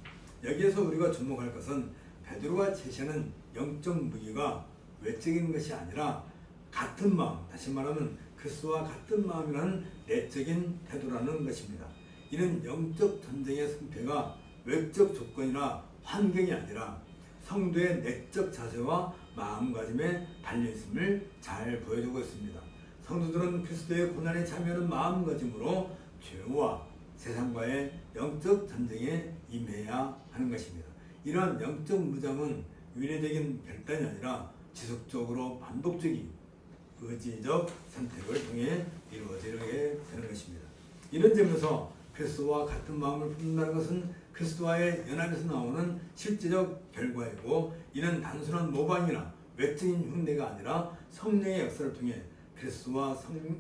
여기에서 우리가 주목할 것은 베드로가 제시하는 영적 무기가 외적인 것이 아니라 같은 마음, 다시 말하면 그리스도와 같은 마음이라는 내적인 태도라는 것입니다. 이는 영적 전쟁의 승패가 외적 조건이나 환경이 아니라 성도의 내적 자세와 마음가짐에 달려있음을 잘 보여주고 있습니다. 성도들은 그리스도의 고난에 참여하는 마음가짐으로 죄와 세상과의 영적 전쟁에 임해야 하는 것입니다. 이러한 영적 무장은 위례적인 결단이 아니라 지속적으로 반복적인 의지적 선택을 통해 이루어지게 되는 것입니다. 이런 점에서 그리스도와 같은 마음을 품는다는 것은 그리스도와의 연합에서 나오는 실제적 결과이고 이는 단순한 모방이나 외적인 흉내가 아니라 성령의 역사를 통해 그리스도와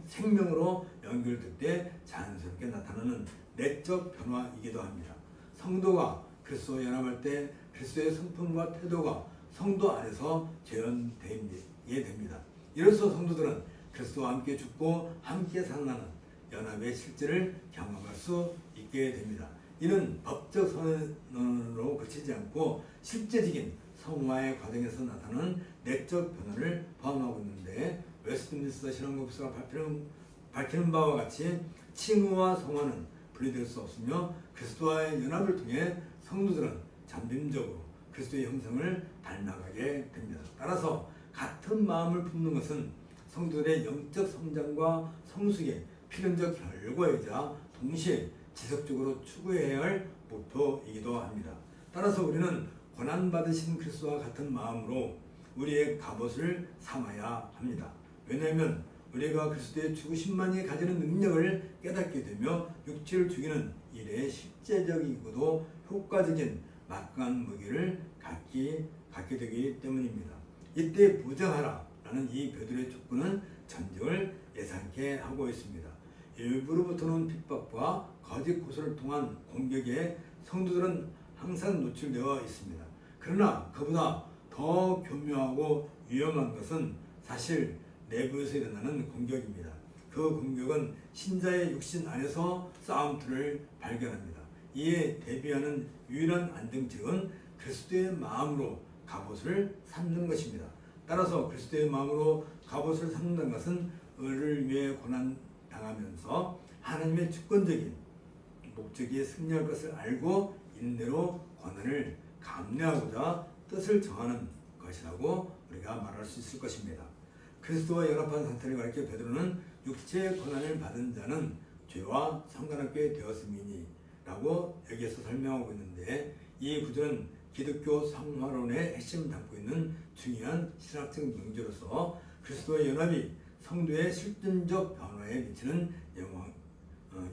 생명으로 연결될 때 자연스럽게 나타나는 내적 변화이기도 합니다. 성도가 그리스도와 연합할 때 그리스도의 성품과 태도가 성도 안에서 재현되게 됩니다. 이로써 성도들은 그리스도와 함께 죽고 함께 살아나는 연합의 실제를 경험할 수 있게 됩니다. 이는 법적 선언으로 그치지 않고 실제적인 성화의 과정에서 나타나는 내적 변화를 포함하고 있는데 웨스트민스터 신앙법사가 밝히는 바와 같이 칭의와 성화는 분리될 수 없으며 그리스도와의 연합을 통해 성도들은 잠재적으로 그리스도의 형상을 닮아가게 됩니다. 따라서 같은 마음을 품는 것은 성도들의 영적 성장과 성숙의 필연적 결과이자 동시에 지속적으로 추구해야 할 목표이기도 합니다. 따라서 우리는 고난받으신 그리스도와 같은 마음으로 우리의 갑옷을 삼아야 합니다. 왜냐하면 우리가 그리스도의 죽으심만이 가지는 능력을 깨닫게 되며 육체를 죽이는 일에 실제적이고도 효과적인 막강한 무기를 갖게 되기 때문입니다. 이때 부정하라 라는 이 베드로의 촉구는 전쟁을 예상케 하고 있습니다. 일부로부터는 핍박과 거짓 고소를 통한 공격에 성도들은 항상 노출되어 있습니다. 그러나 그보다 더 교묘하고 위험한 것은 사실 내부에서 일어나는 공격입니다. 그 공격은 신자의 육신 안에서 싸움터를 발견합니다. 이에 대비하는 유일한 안정책은 그리스도의 마음으로 갑옷을 삼는 것입니다. 따라서 그리스도의 마음으로 갑옷을 삼는 것은 의를 위해 고난당하면서 하나님의 주권적인 목적에 승리할 것을 알고 인내로 고난을 감내하고자 뜻을 정하는 것이라고 우리가 말할 수 있을 것입니다. 그리스도와 연합한 상태를 가리켜 베드로는 육체의 고난을 받은 자는 죄와 상관없게 되었음이니 라고 여기에서 설명하고 있는데, 이 구절은 기독교 성화론의 핵심을 담고 있는 중요한 신학적 명제로서 그리스도의 연합이 성도의 실존적 변화에 미치는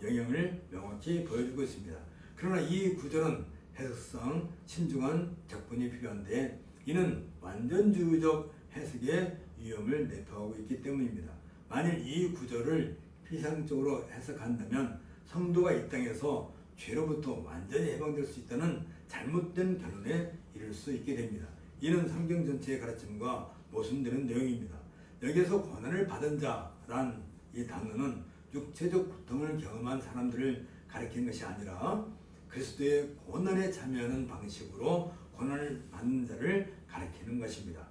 영향을 명확히 보여주고 있습니다. 그러나 이 구절은 해석상 신중한 접근이 필요한데, 이는 완전주의적 해석의 위험을 내포하고 있기 때문입니다. 만일 이 구절을 피상적으로 해석한다면 성도가 이 땅에서 죄로부터 완전히 해방될 수 있다는 잘못된 결론에 이를 수 있게 됩니다. 이는 성경 전체의 가르침과 모순되는 내용입니다. 여기에서 고난을 받은 자란 이 단어는 육체적 고통을 경험한 사람들을 가리키는 것이 아니라 그리스도의 고난에 참여하는 방식으로 고난을 받는 자를 가리키는 것입니다.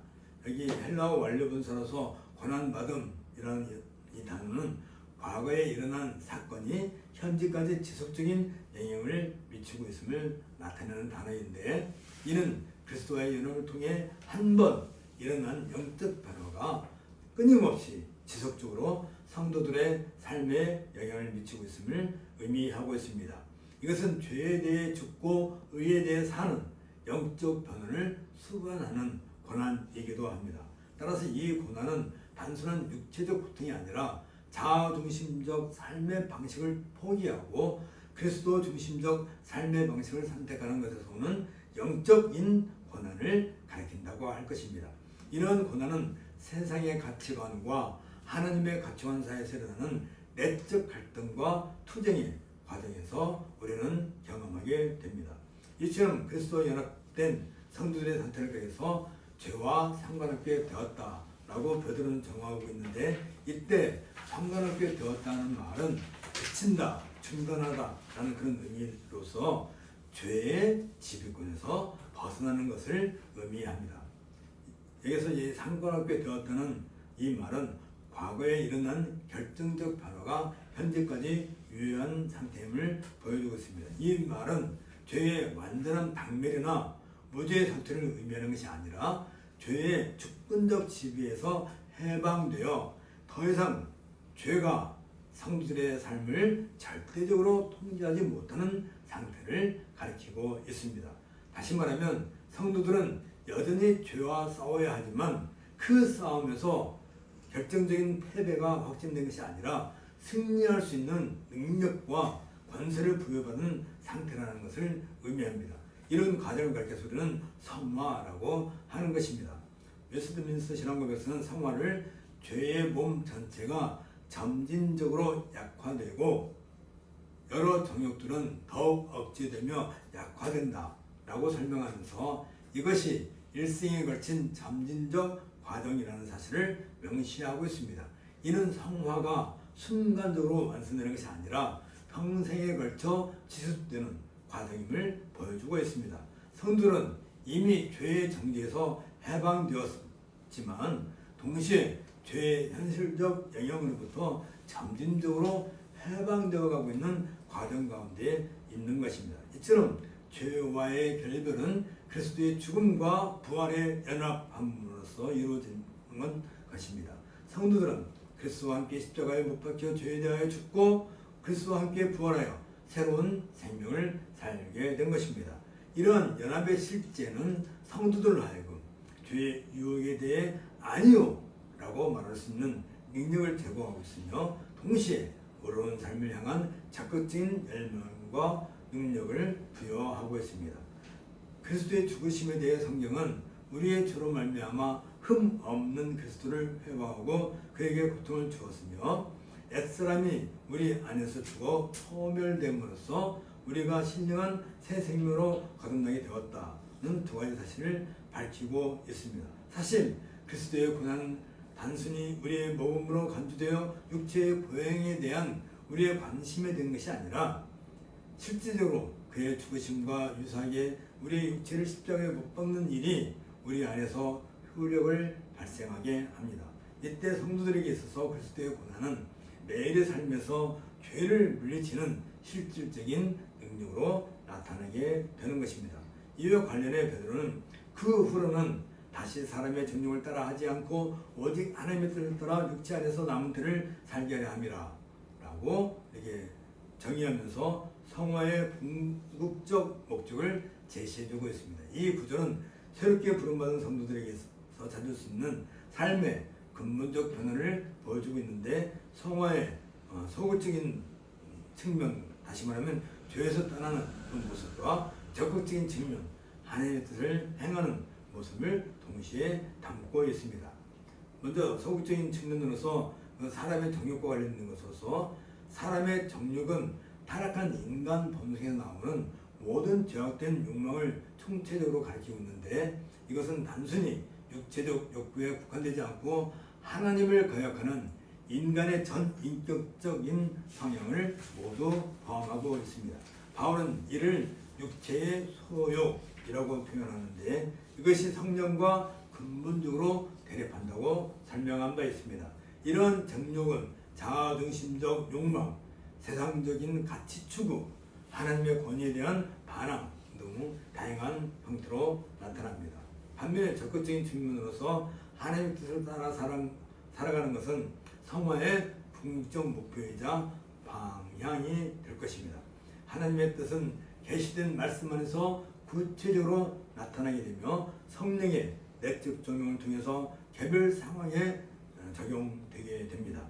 여기 헬라어 완료분사로서 고난받음이라는 이 단어는 과거에 일어난 사건이 현재까지 지속적인 영향을 미치고 있음을 나타내는 단어인데, 이는 그리스도와의 연합을 통해 한 번 일어난 영적 변화가 끊임없이 지속적으로 성도들의 삶에 영향을 미치고 있음을 의미하고 있습니다. 이것은 죄에 대해 죽고 의에 대해 사는 영적 변화를 수반하는 고난이기도 합니다. 따라서 이 고난은 단순한 육체적 고통이 아니라 자아중심적 삶의 방식을 포기하고 그리스도 중심적 삶의 방식을 선택하는 것에서 오는 영적인 고난을 가리킨다고 할 것입니다. 이런 고난은 세상의 가치관과 하나님의 가치관 사이에서 일어나는 내적 갈등과 투쟁의 과정에서 우리는 경험하게 됩니다. 이처럼 그리스도와 연합된 성도들의 상태를 가리켜서 죄와 상관없게 되었다라고 베드로는 정하고 있는데, 이때 상관없게 되었다는 말은 그친다, 중단하다라는 그런 의미로서 죄의 지배권에서 벗어나는 것을 의미합니다. 여기서 이 상관없게 되었다는 이 말은 과거에 일어난 결정적 변화가 현재까지 유효한 상태임을 보여주고 있습니다. 이 말은 죄의 완전한 박멸이나 무죄의 사퇴를 의미하는 것이 아니라 죄의 주권적 지배에서 해방되어 더 이상 죄가 성도들의 삶을 절대적으로 통제하지 못하는 상태를 가리키고 있습니다. 다시 말하면 성도들은 여전히 죄와 싸워야 하지만 그 싸움에서 결정적인 패배가 확정된 것이 아니라 승리할 수 있는 능력과 권세를 부여받는 상태라는 것을 의미합니다. 이런 과정을 가리켜서 우리는 성화라고 하는 것입니다. 웨스트민스터 신앙고백서는 성화를 죄의 몸 전체가 점진적으로 약화되고 여러 정욕들은 더욱 억제되며 약화된다 라고 설명하면서 이것이 일생에 걸친 점진적 과정이라는 사실을 명시하고 있습니다. 이는 성화가 순간적으로 완성되는 것이 아니라 평생에 걸쳐 지속되는 과정임을 보여주고 있습니다. 성도들은 이미 죄의 정죄에서 해방되었지만 동시에 죄의 현실적 영향으로부터 점진적으로 해방되어 가고 있는 과정 가운데 있는 것입니다. 이처럼 죄와의 결별은 그리스도의 죽음과 부활의 연합함으로써 이루어지는 것입니다. 성도들은 그리스도와 함께 십자가에 못 박혀 죄에 대하여 죽고 그리스도와 함께 부활하여 새로운 생명을 살게 된 것입니다. 이러한 연합의 실제는 성도들로 하여금 죄의 유혹에 대해 아니요 라고 말할 수 있는 능력을 제공하고 있으며 동시에 어려운 삶을 향한 적극적인 열망과 능력을 부여하고 있습니다. 그리스도의 죽으심에 대해 성경은 우리의 죄로 말미암아 흠 없는 그리스도를 회방하고 그에게 고통을 주었으며 옛사람이 우리 안에서 죽어 소멸됨으로써 우리가 신령한 새 생명으로 거듭나게 되었다는 두 가지 사실을 밝히고 있습니다. 사실 그리스도의 고난은 단순히 우리의 모범으로 간주되어 육체의 보행에 대한 우리의 관심에 대한 것이 아니라 실질적으로 그의 죽으심과 유사하게 우리의 육체를 십자가에 못 박는 일이 우리 안에서 효력을 발생하게 합니다. 이때 성도들에게 있어서 그리스도의 고난은 매일의 삶에서 죄를 물리치는 실질적인 능력으로 나타나게 되는 것입니다. 이와 관련해 베드로는 그 후로는 다시 사람의 정욕을 따라 하지 않고 오직 하나님의 뜻을 따라 육체 안에서 남은 때를 살게 하려 함이라 라고 이렇게 정의하면서 성화의 궁극적 목적을 제시해주고 있습니다. 이 구절은 새롭게 부름받은 성도들에게서 찾을 수 있는 삶의 근본적 변화를 보여주고 있는데 성화의 소극적인 측면, 다시 말하면 죄에서 떠나는 그 모습과 적극적인 측면, 하나님의 뜻을 행하는 모습을 동시에 담고 있습니다. 먼저 소극적인 측면으로서 사람의 정욕과 관련된 것으로서 사람의 정욕은 타락한 인간 본성에서 나오는 모든 죄악된 욕망을 총체적으로 가리키고 있는데 이것은 단순히 육체적 욕구에 국한되지 않고 하나님을 거역하는 인간의 전 인격적인 성향을 모두 포함하고 있습니다. 바울은 이를 육체의 소욕이라고 표현하는데 이것이 성령과 근본적으로 대립한다고 설명한 바 있습니다. 이런 정욕은 자아중심적 욕망, 세상적인 가치 추구, 하나님의 권위에 대한 반항 등 다양한 형태로 나타납니다. 반면에 적극적인 측면으로서 하나님의 뜻을 따라 살아가는 것은 성화의 궁극적 목표이자 방향이 될 것입니다. 하나님의 뜻은 계시된 말씀 안에서 구체적으로 나타나게 되며 성령의 내적 적용을 통해서 개별 상황에 적용되게 됩니다.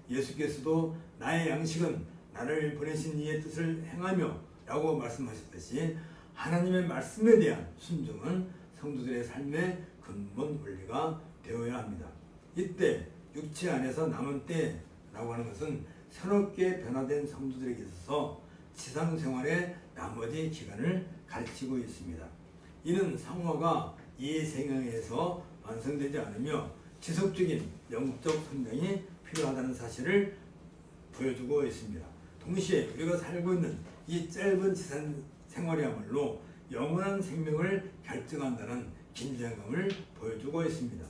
예수께서도 나의 양식은 나를 보내신 이의 뜻을 행하며 라고 말씀하셨듯이 하나님의 말씀에 대한 순종은 성도들의 삶의 근본 원리가 되어야 합니다. 이때 육체 안에서 남은 때라고 하는 것은 새롭게 변화된 성도들에게 있어서 지상생활의 나머지 기간을 가르치고 있습니다. 이는 성화가 이 생애에서 완성되지 않으며 지속적인 영적 성장이 필요하다는 사실을 보여주고 있습니다. 동시에 우리가 살고 있는 이 짧은 지상 생활이야말로 영원한 생명을 결정한다는 긴장감을 보여주고 있습니다.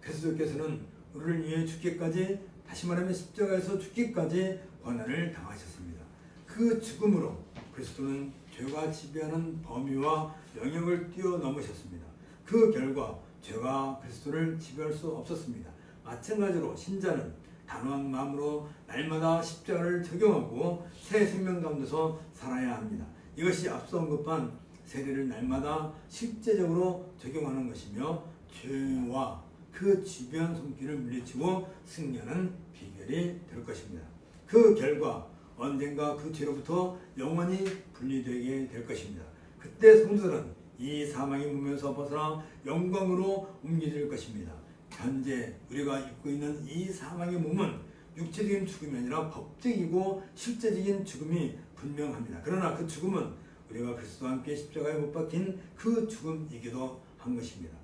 그리스도께서는 우리를 위해 죽기까지, 다시 말하면 십자가에서 죽기까지 고난을 당하셨습니다. 그 죽음으로 그리스도는 죄가 지배하는 범위와 영역을 뛰어넘으셨습니다. 그 결과 죄가 그리스도를 지배할 수 없었습니다. 마찬가지로 신자는 단호한 마음으로 날마다 십자가를 적용하고 새 생명 가운데서 살아야 합니다. 이것이 앞서 언급한 세례를 날마다 실제적으로 적용하는 것이며 죄와 그 지배한 손길을 물리치고 승리하는 비결이 될 것입니다. 그 결과 언젠가 그 죄로부터 영원히 분리되게 될 것입니다. 그때 성도들은 이 사망의 몸에서 벗어나 영광으로 옮겨질 것입니다. 현재 우리가 입고 있는 이 사망의 몸은 육체적인 죽음이 아니라 법적이고 실제적인 죽음이 분명합니다. 그러나 그 죽음은 우리가 그리스도와 함께 십자가에 못 박힌 그 죽음이기도 한 것입니다.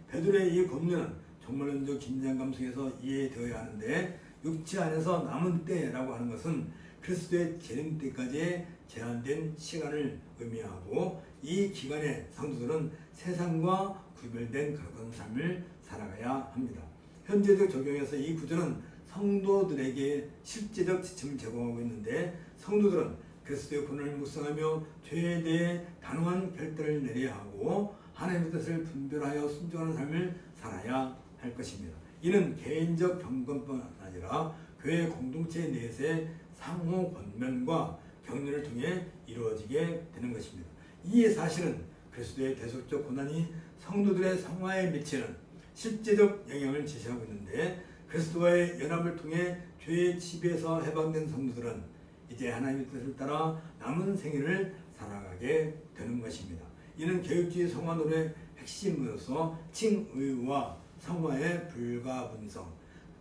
베드로의 이 권면은 정말론적 긴장감 속에서 이해되어야 하는데 육체 안에서 남은 때라고 하는 것은 그리스도의 재림 때까지의 제한된 시간을 의미하고 이 기간에 성도들은 세상과 구별된 그런 삶을 살아가야 합니다. 현재적 적용에서 이 구절은 성도들에게 실제적 지침을 제공하고 있는데 성도들은 그리스도의 본을 묵상하며 죄에 대해 단호한 결단을 내려야 하고 하나님의 뜻을 분별하여 순종하는 삶을 살아야 할 것입니다. 이는 개인적 경건뿐 아니라 교회 공동체 내에서의 상호 권면과 격려를 통해 이루어지게 되는 것입니다. 이 사실은 그리스도의 대속적 고난이 성도들의 성화에 미치는 실제적 영향을 제시하고 있는데 그리스도와의 연합을 통해 죄의 지배에서 해방된 성도들은 이제 하나님의 뜻을 따라 남은 생애를 살아가게 되는 것입니다. 이는 개혁주의 성화론의 핵심으로서 칭의와 성화의 불가분성,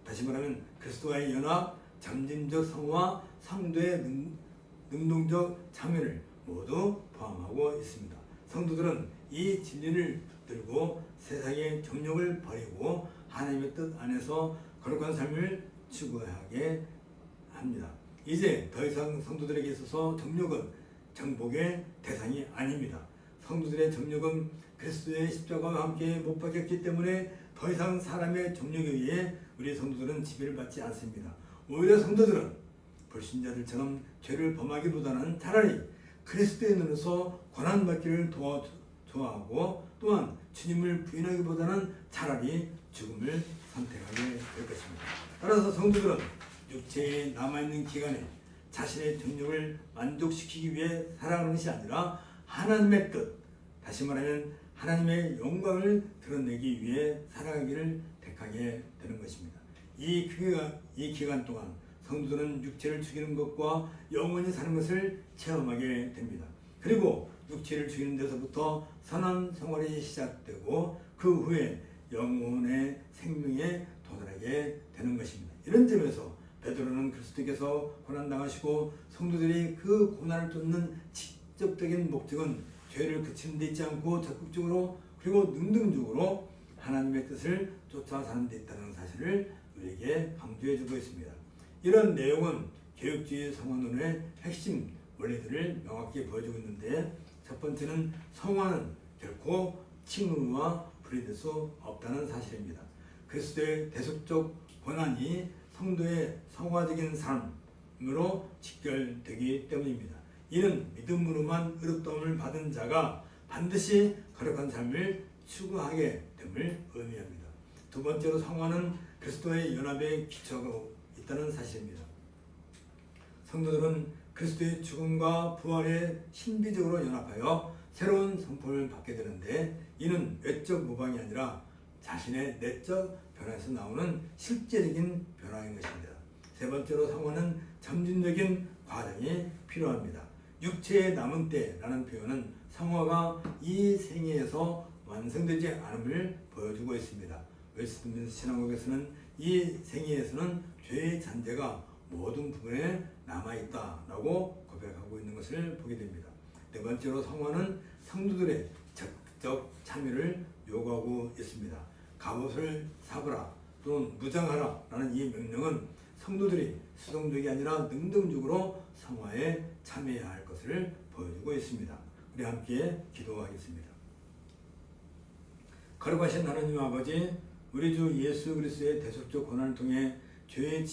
다시 말하면 그리스도와의 연합, 점진적 성화, 성도의 능동적 참여를 모두 포함하고 있습니다. 성도들은 이 진리를 붙들고 세상의 정욕을 버리고 하나님의 뜻 안에서 거룩한 삶을 추구하게 합니다. 이제 더 이상 성도들에게 있어서 정욕은 정복의 대상이 아닙니다. 성도들의 정욕은 그리스도의 십자가와 함께 못 박혔기 때문에 더 이상 사람의 정욕에 의해 우리 성도들은 지배를 받지 않습니다. 오히려 성도들은 불신자들처럼 죄를 범하기보다는 차라리 그리스도의 눈에서 고난받기를 좋아하고 또한 주님을 부인하기보다는 차라리 죽음을 선택하게 될 것입니다. 따라서 성도들은 육체에 남아있는 기간에 자신의 정욕을 만족시키기 위해 살아가는 것이 아니라 하나님의 뜻, 다시 말하면 하나님의 영광을 드러내기 위해 살아가기를 택하게 되는 것입니다. 이 기간 동안 성도들은 육체를 죽이는 것과 영원히 사는 것을 체험하게 됩니다. 그리고 육체를 죽이는 데서부터 선한 생활이 시작되고 그 후에 영혼의 생명에 도달하게 되는 것입니다. 이런 점에서 베드로는 그리스도께서 고난당하시고 성도들이 그 고난을 쫓는 직접적인 목적은 죄를 그치는 데 있지 않고 적극적으로 그리고 능동적으로 하나님의 뜻을 쫓아 사는 데 있다는 사실을 우리에게 강조해 주고 있습니다. 이런 내용은 개혁주의 성화론의 핵심 원리들을 명확히 보여주고 있는데, 첫 번째는 성화는 결코 칭의와 분리될 수 없다는 사실입니다. 그리스도의 대속적 권한이 성도의 성화적인 삶으로 직결되기 때문입니다. 이는 믿음으로만 의롭다함을 받은 자가 반드시 거룩한 삶을 추구하게 됨을 의미합니다. 두 번째로 성화는 그리스도의 연합에 기초하고 있다는 사실입니다. 성도들은 그리스도의 죽음과 부활에 신비적으로 연합하여 새로운 성품을 받게 되는데, 이는 외적 모방이 아니라 자신의 내적 변화에서 나오는 실제적인 변화인 것입니다. 세 번째로 성화는 점진적인 과정이 필요합니다. 육체의 남은 때라는 표현은 성화가 이 생애에서 완성되지 않음을 보여주고 있습니다. 웨스트민스터 신앙국에서는 이 생애에서는 죄의 잔재가 모든 부분에 남아있다라고 고백하고 있는 것을 보게 됩니다. 네 번째로 성화는 성도들의 적극적 참여를 요구하고 있습니다. 갑옷을 사브라 또는 무장하라 라는 이 명령은 성도들이 수동적이 아니라 능동적으로 성화에 참여해야 할 것을 보여주고 있습니다. 우리 함께 기도하겠습니다. 거룩하신 하나님 아버지, 우리 주 예수 그리스도의 대속적 고난을 통해 죄의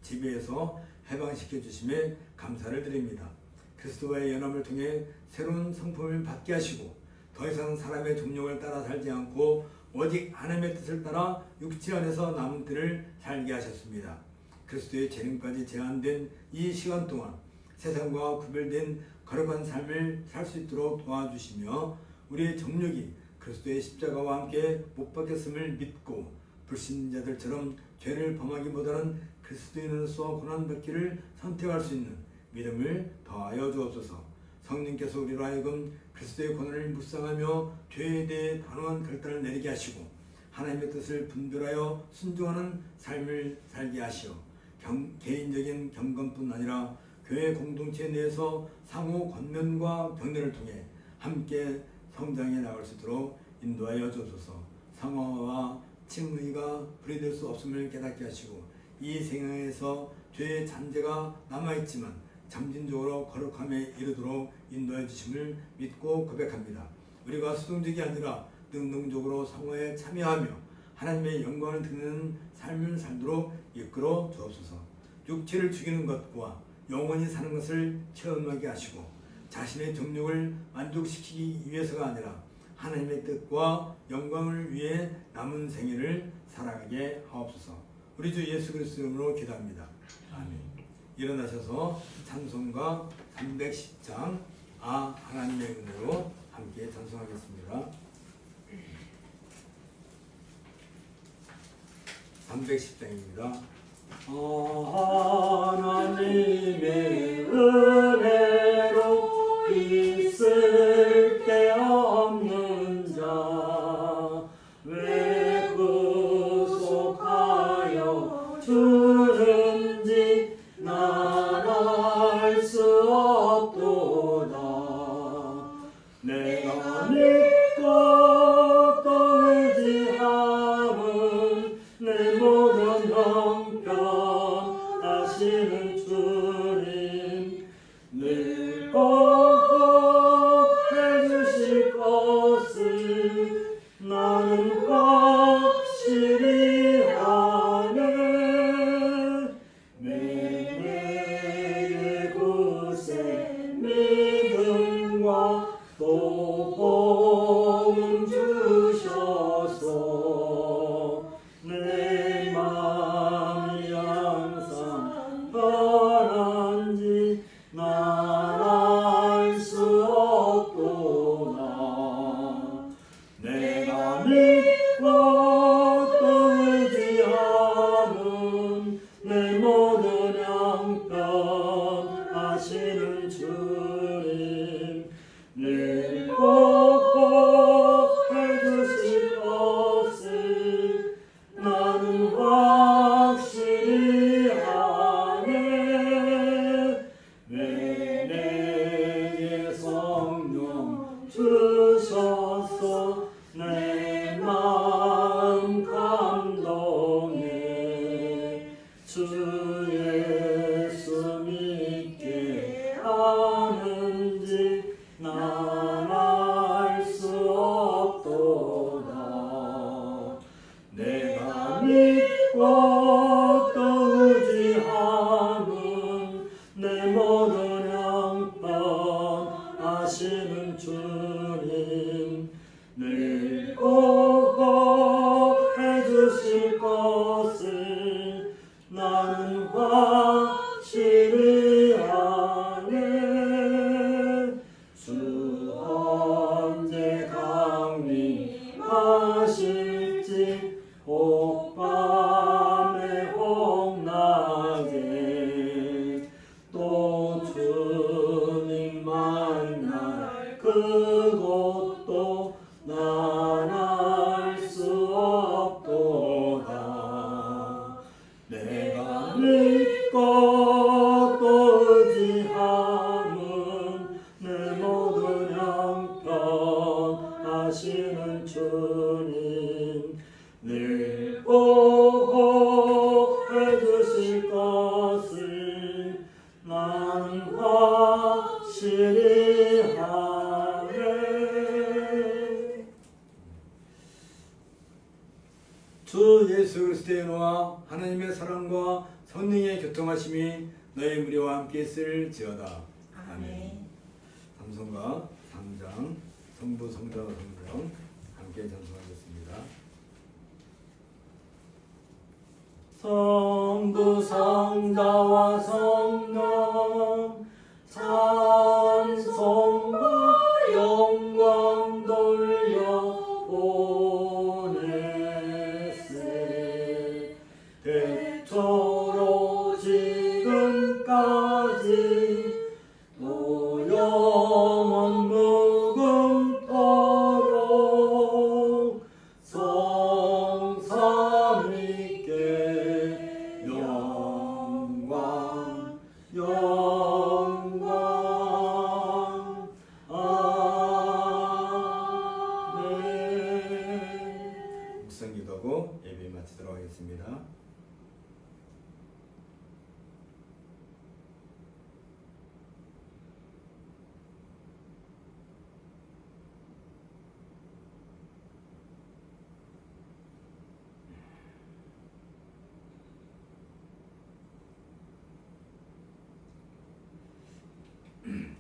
지배에서 해방시켜 주심에 감사를 드립니다. 그리스도와의 연합을 통해 새로운 성품을 받게 하시고 더 이상 사람의 종력을 따라 살지 않고 오직 하나님의 뜻을 따라 육체 안에서 남은 때를 살게 하셨습니다. 그리스도의 재림까지 제한된 이 시간 동안 세상과 구별된 거룩한 삶을 살 수 있도록 도와주시며, 우리의 정력이 그리스도의 십자가와 함께 못 박혔음을 믿고 불신자들처럼 죄를 범하기보다는 그리스도인으로서 고난받기를 선택할 수 있는 믿음을 더하여 주옵소서. 성령께서 우리로 하여금 그리스도의 고난을 묵상하며 죄에 대해 단호한 결단을 내리게 하시고 하나님의 뜻을 분별하여 순종하는 삶을 살게 하시어 개인적인 경건뿐 아니라 교회 공동체 내에서 상호 권면과 격려를 통해 함께 성장해 나갈 수 있도록 인도하여 주옵소서. 성화와 칭의가 분리될 수 없음을 깨닫게 하시고 이 생애에서 죄의 잔재가 남아있지만 점진적으로 거룩함에 이르도록 인도해 주심을 믿고 고백합니다. 우리가 수동적이 아니라 능동적으로 성화에 참여하며 하나님의 영광을 드리는 삶을 살도록 이끌어 주옵소서. 육체를 죽이는 것과 영원히 사는 것을 체험하게 하시고 자신의 정욕을 만족시키기 위해서가 아니라 하나님의 뜻과 영광을 위해 남은 생애를 살아가게 하옵소서. 우리 주 예수 그리스도 이름으로 기도합니다. 아멘. 일어나셔서 찬송가 310장 하나님의 은혜로 함께 찬송하겠습니다. 310장입니다. 하나님의 은혜로 있을 데 없는 자 왜 구속하여 주는지 난 알 수 없도다. 내가 믿고 또 의지함은 내 모든 형편 하시는 주님 늘 보호해 주실 것을 나는 확실히 아네. 내게 굳세 믿음과 또 복음 주셔서 내 마음이 항상 편한지 난 알 수 없도다. 내가 믿고 또 의지함은 내 모든 형편 하시는 주님 늘 보호해 주실 것을 나는 확실히 아네. 왜 내게 성령 주셔서 내 마음 감동해. 주 예수 믿게 하는지 난 알 수 없도다. 내가 믿고 또 의지함은 내 모든 형편 하시는 주님 늘 보호해 주실 것을 나는 확실히 아네. 주 언제 강림하실지 옥밤의 홍낮에 또 주님 만날 그곳도 난 알 수 없도다. 내가 믿고 또 의지함은 내 모든 형편 하시는 주님 늘 보호해 주실 것을 나는 확실히 아네. 주 예수 그리스도의 은혜와 하나님의 사랑과 성령의 교통하심이 너희 무리와 함께 있을지어다. 아멘. 삼성가 3장 성부 성자 성령 함께 전송하겠습니다. 성부 성자와 성령 찬송과 영광 돌려 보내세. 대초로 지금까지 또 영원 무금토록 성삼위께 영광 영광 아멘. 묵상 기도하고 예배 마치도록 하겠습니다.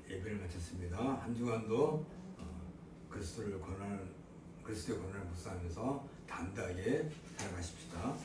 예배를 마쳤습니다. 한 주간도 그리스도의 권한을 묵상하면서 담대하게 살아가십시다.